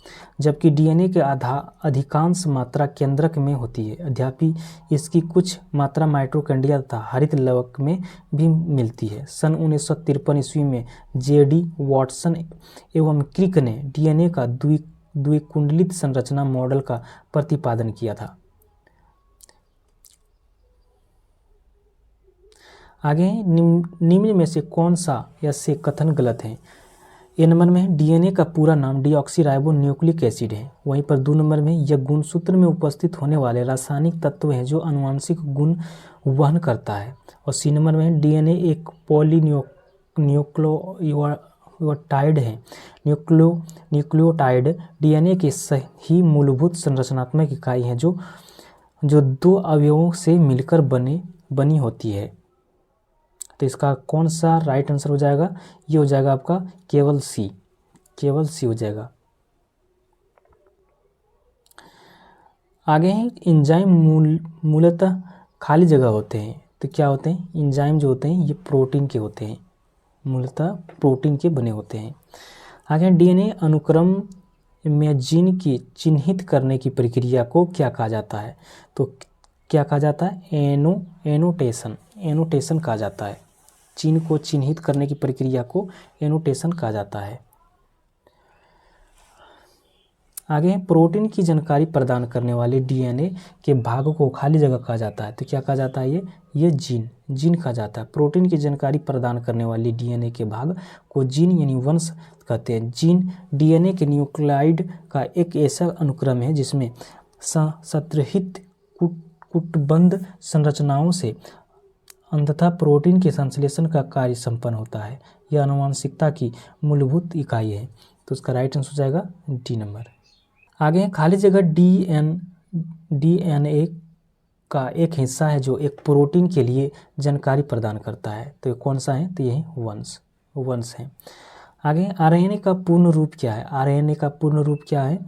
जबकि डीएनए के अधिकांश मात्रा केंद्रक में होती है। अद्यपि इसकी कुछ मात्रा माइटोकॉन्ड्रिया तथा हरित लवक में भी मिलती है। सन 1953 ईस्वी में जेडी वॉटसन एवं क्रिक ने डीएनए का द्विकुंडलित संरचना मॉडल का प्रतिपादन किया था। आगे निम्न में से कौन सा या से कथन गलत है? ए नंबर में डीएनए का पूरा नाम डीऑक्सीराइबो न्यूक्लिक एसिड है। वहीं पर 2 नंबर में यह गुणसूत्र में उपस्थित होने वाले रासायनिक तत्व हैं जो आनुवंशिक गुण वहन करता है। और सी नंबर में डीएनए एक न्यूक्लियोटाइड हैं। न्यूक्लियोटाइड डीएनए की सही मूलभूत संरचनात्मक इकाई हैं जो दो अवयवों से मिलकर बनी होती है। तो इसका कौन सा राइट आंसर हो जाएगा? ये हो जाएगा आपका केवल सी हो जाएगा। आगे हैं एंजाइम मूलतः खाली जगह होते हैं। तो क्या होते हैं? एंजाइम जो होते हैं ये प्रोटीन के होते हैं, मूलतः प्रोटीन के बने होते हैं। आगे डीएनए अनुक्रम में जीन की चिन्हित करने की प्रक्रिया को क्या कहा जाता है? तो क्या कहा जाता है? एनोटेशन कहा जाता है। जीन को चिन्हित करने की प्रक्रिया को एनोटेशन कहा जाता है। आगे प्रोटीन की जानकारी प्रदान करने वाले डीएनए के भाग को खाली जगह कहा जाता है। तो क्या कहा जाता है? ये जीन कहा जाता है। प्रोटीन की जानकारी प्रदान करने वाली डीएनए के भाग को जीन यानी वंश कहते हैं। जीन डीएनए के न्यूक्लियोटाइड का एक ऐसा अनुक्रम है जिसमें संतरित कूटबद्ध संरचनाओं से अंततः प्रोटीन के संश्लेषण का कार्य संपन्न होता है। यह आनुवंशिकता की मूलभूत इकाई है। तो उसका राइट आंसर हो जाएगा डी नंबर। आगे खाली जगह डीएनए का एक हिस्सा है जो एक प्रोटीन के लिए जानकारी प्रदान करता है। तो ये कौन सा है? तो ये वंश है। आगे आरएनए का पूर्ण रूप क्या है? आरएनए का पूर्ण रूप क्या है?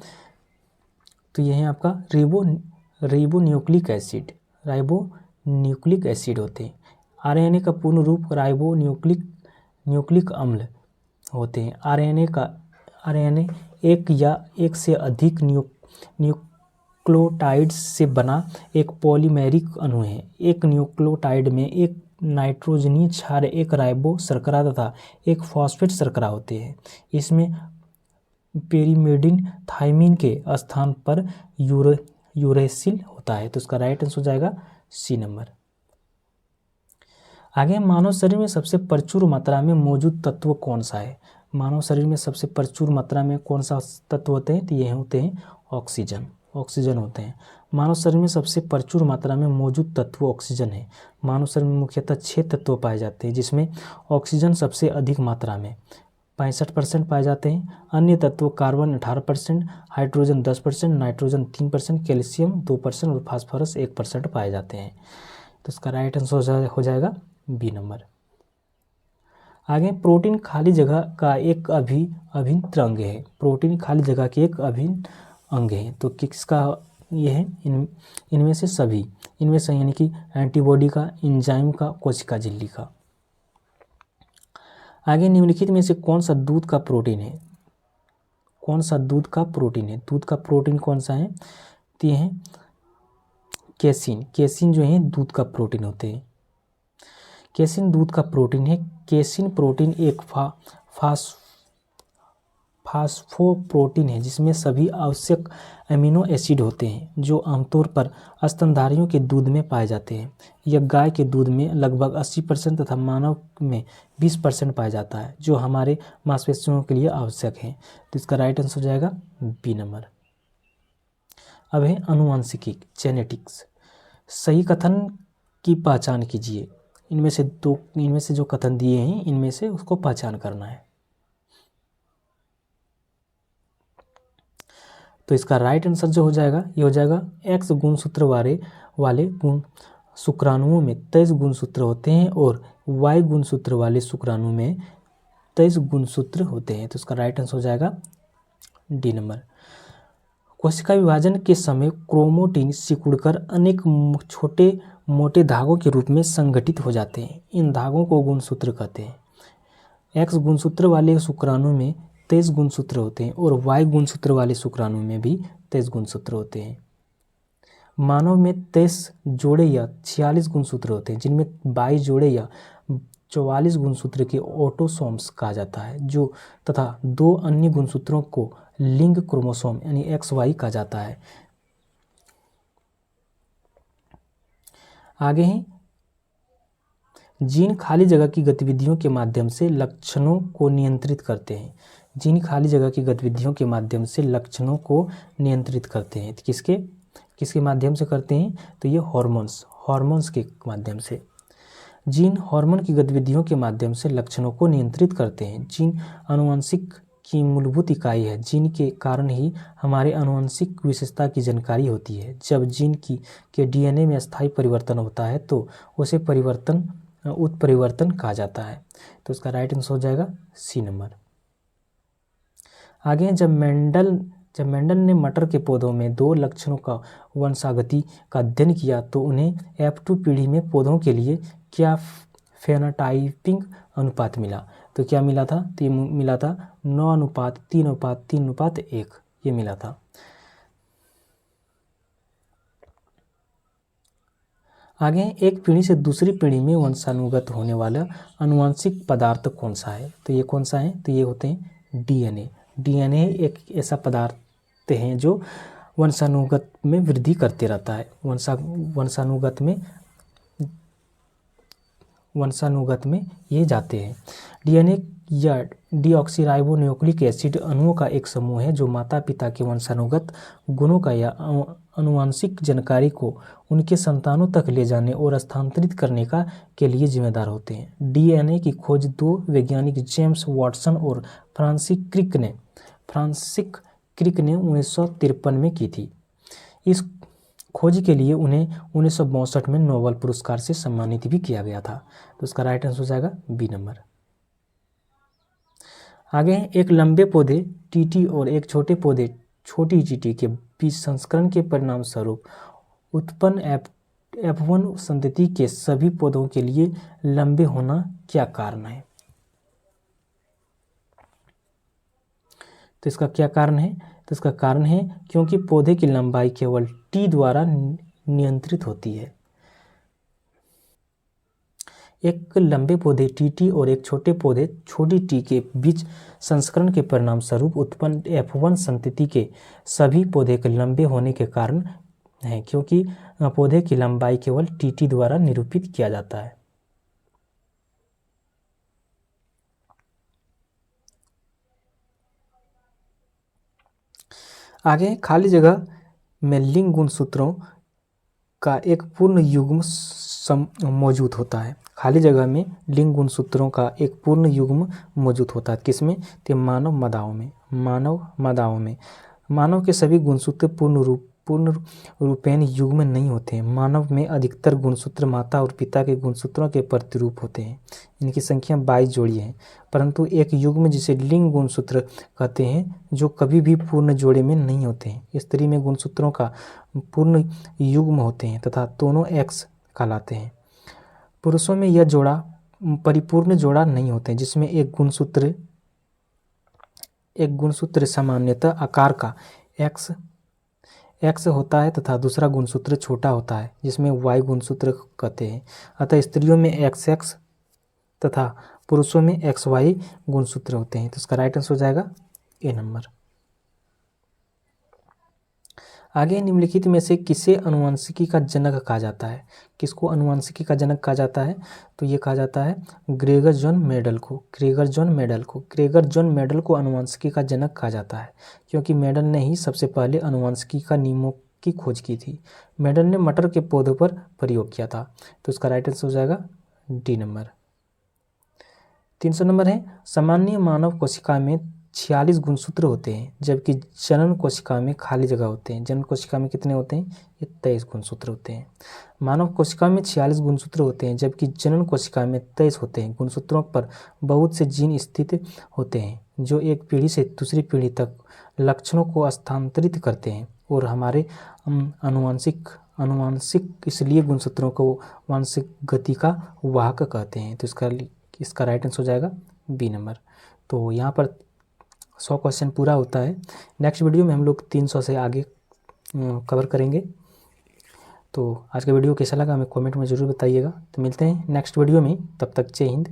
तो ये है आपका रिबोन्यूक्लिक एसिड होते हैं। आरएनए का पूर्ण रूप राइबोन्यूक्लिक अम्ल होते हैं। आरएनए एक या एक से अधिक न्यूक्लियोटाइड्स से बना एक पॉलीमेरिक अणु है। एक न्यूक्लियोटाइड में एक नाइट्रोजनीय क्षार, एक राइबो शर्करा तथा एक फॉस्फेट शर्करा होते हैं। इसमें पेरिमिडिन थाइमिन के स्थान पर यूरेसिल होता है। तो इसका राइट आंसर हो जाएगा सी नंबर। आगे मानव शरीर में सबसे प्रचुर मात्रा में मौजूद तत्व कौन सा है? मानव शरीर में सबसे प्रचुर मात्रा में कौन सा तत्व होते हैं? तो ये होते हैं ऑक्सीजन होते हैं। मानव शरीर में सबसे प्रचुर मात्रा में मौजूद तत्व ऑक्सीजन है। मानव शरीर में मुख्यतः 6 तत्व पाए जाते हैं जिसमें ऑक्सीजन सबसे अधिक मात्रा में 65% पाए जाते हैं। अन्य तत्व कार्बन 18%, हाइड्रोजन 10%, नाइट्रोजन 3%, कैल्शियम 2% और फास्फोरस 1% पाए जाते हैं। तो इसका राइट आंसर हो जाएगा बी नंबर। आगे प्रोटीन खाली जगह का एक अभिन्न अंग है। प्रोटीन खाली जगह की एक अभिन्न अंग है। तो किसका ये है? इनमें से सभी, इनमें से यानी कि एंटीबॉडी का, एंजाइम का, कोशिका झिल्ली का। आगे निम्नलिखित में से कौन सा दूध का प्रोटीन है? दूध का प्रोटीन कौन सा है? तो ये है केसिन जो है दूध का प्रोटीन होते हैं। केसिन दूध का प्रोटीन है। केसिन प्रोटीन एक फास्फोप्रोटीन है जिसमें सभी आवश्यक अमीनो एसिड होते हैं जो आमतौर पर स्तनधारियों के दूध में पाए जाते हैं। यह गाय के दूध में लगभग 80% तथा मानव में 20% पाया जाता है जो हमारे मांसपेशियों के लिए आवश्यक है। तो इसका राइट आंसर हो जाएगा बी नंबर। अब है आनुवंशिकी, जेनेटिक्स। सही कथन की पहचान कीजिए। इनमें से जो कथन दिए हैं इनमें से उसको पहचान करना है। तो इसका राइट आंसर जो हो जाएगा ये हो जाएगा एक्स गुणसूत्र वाले शुक्राणुओं में 23 गुणसूत्र होते हैं और वाई गुणसूत्र वाले शुक्राणु में 23 गुणसूत्र होते हैं। तो इसका राइट आंसर हो जाएगा डी नंबर। कोशिका विभाजन के समय क्रोमैटिन सिकुड़कर अनेक छोटे मोटे धागों के रूप में संगठित हो जाते हैं। इन धागों को गुणसूत्र कहते हैं। एक्स गुणसूत्र वाले शुक्राणु में 23 गुणसूत्र होते हैं और वाई गुणसूत्र वाले शुक्राणु में भी 23 गुणसूत्र होते हैं। मानव में 23 जोड़े या 46 गुणसूत्र होते हैं जिनमें 22 जोड़े या 44 गुणसूत्र के ऑटोसोम्स कहा जाता है जो तथा 2 अन्य गुणसूत्रों को लिंग क्रोमोसोम यानी XY कहा जाता है। आगे हैं जीन खाली जगह की गतिविधियों के माध्यम से लक्षणों को नियंत्रित करते हैं। जीन खाली जगह की गतिविधियों के माध्यम से लक्षणों को नियंत्रित करते हैं। किसके माध्यम से करते हैं? तो ये हॉर्मोन्स के माध्यम से। जीन हार्मोन की गतिविधियों के माध्यम से लक्षणों को नियंत्रित करते हैं। जीन आनुवंशिक की मूलभूत इकाई है। जीन के कारण ही हमारे आनुवंशिक विशेषता की जानकारी होती है। जब जीन के डीएनए में स्थायी परिवर्तन होता है तो उसे उत्परिवर्तन कहा जाता है। तो इसका राइट आंसर हो जाएगा सी नंबर। आगे जब मेंडल ने मटर के पौधों में 2 लक्षणों का वंशागति का अध्ययन किया तो उन्हें F2 पीढ़ी में पौधों के लिए क्या फेनोटाइपिंग अनुपात मिला। तो क्या मिला था? तो ये मिला था 9:3:3:1 ये मिला था। आगे एक पीढ़ी से दूसरी पीढ़ी में वंशानुगत होने वाला आनुवंशिक पदार्थ कौन सा है? तो ये कौन सा है? तो ये होते हैं डीएनए। डीएनए एक ऐसा पदार्थ है जो वंशानुगत में वृद्धि करते रहता है। वंशानुगत में ये जाते हैं। डीएनए या डीऑक्सीराइबोन्यूक्लिक एसिड अणुओं का एक समूह है जो माता पिता के वंशानुगत गुणों का या आनुवंशिक जानकारी को उनके संतानों तक ले जाने और स्थानांतरित करने के लिए जिम्मेदार होते हैं। डीएनए की खोज 2 वैज्ञानिक जेम्स वाटसन और फ्रांसिस क्रिक ने 1953 में की थी। इस खोज के लिए उन्हें 1962 में नोबेल पुरस्कार से सम्मानित भी किया गया था। तो उसका राइट आंसर हो जाएगा बी नंबर। आगे एक लंबे पौधे टीटी और एक छोटे पौधे छोटी टीटी के बीच संस्करण के परिणाम स्वरूप उत्पन्न F1 संतति के सभी पौधों के लिए लंबे होना क्या कारण है? तो इसका क्या कारण है? तो इसका कारण है क्योंकि पौधे की लंबाई केवल टी द्वारा नियंत्रित होती है। एक लंबे पौधे टीटी और एक छोटे पौधे छोटी टी के बीच संस्करण के परिणाम स्वरूप उत्पन्न F1 संतति के सभी पौधे के लंबे होने के कारण है क्योंकि पौधे की लंबाई केवल टीटी द्वारा निरूपित किया जाता है। आगे खाली जगह में लिंग गुणसूत्रों का एक पूर्ण युग्म मौजूद होता है। खाली जगह में लिंग गुणसूत्रों का एक पूर्ण युग्म मौजूद होता है। किसमें? तो मानव मादाओं में मानव के सभी गुणसूत्र पूर्ण रूपेण युग्म नहीं होते हैं। मानव में अधिकतर गुणसूत्र माता और पिता के गुणसूत्रों के प्रतिरूप होते हैं। इनकी संख्या 22 जोड़ी है, परंतु एक युग्म जिसे लिंग गुणसूत्र कहते हैं जो कभी भी पूर्ण जोड़े में नहीं होते हैं। स्त्री में गुणसूत्रों का पूर्ण युग्म होते हैं तथा दोनों एक्स कहलाते हैं। पुरुषों में यह जोड़ा परिपूर्ण जोड़ा नहीं होते जिसमें एक गुणसूत्र सामान्यतः आकार का एक्स होता है तथा दूसरा गुणसूत्र छोटा होता है जिसमें वाई गुणसूत्र कहते हैं। अतः स्त्रियों में XX तथा पुरुषों में XY गुणसूत्र होते हैं। तो इसका राइट आंसर हो जाएगा ए नंबर। आगे निम्नलिखित में से किसे आनुवंशिकी का जनक कहा जाता है? किसको आनुवंशिकी का जनक कहा जाता है? तो ये कहा जाता है ग्रेगर जॉन मेंडल को। ग्रेगर जॉन मेंडल को आनुवंशिकी का जनक कहा जाता है क्योंकि मेंडल ने ही सबसे पहले आनुवंशिकी का नियमों की खोज की थी। मेंडल ने मटर के पौधों पर प्रयोग किया था। तो इसका राइट आंसर हो जाएगा डी नंबर। 300 नंबर है सामान्य मानव कोशिका में 46 गुणसूत्र होते हैं जबकि जनन कोशिका में खाली जगह होते हैं। जनन कोशिका में कितने होते हैं? ये 23 गुणसूत्र होते हैं। मानव कोशिका में 46 गुणसूत्र होते हैं जबकि जनन कोशिका में 23 होते हैं। गुणसूत्रों पर बहुत से जीन स्थित होते हैं जो एक पीढ़ी से दूसरी पीढ़ी तक लक्षणों को स्थानांतरित करते हैं और हमारे आनुवंशिक इसलिए गुणसूत्रों को वांशिक गति का वाहक कहते हैं। तो इसका राइट आंसर हो जाएगा बी नंबर। तो यहाँ पर 100 क्वेश्चन पूरा होता है। नेक्स्ट वीडियो में हम लोग 300 से आगे कवर करेंगे। तो आज का वीडियो कैसा लगा हमें कमेंट में ज़रूर बताइएगा। तो मिलते हैं नेक्स्ट वीडियो में, तब तक जय हिंद।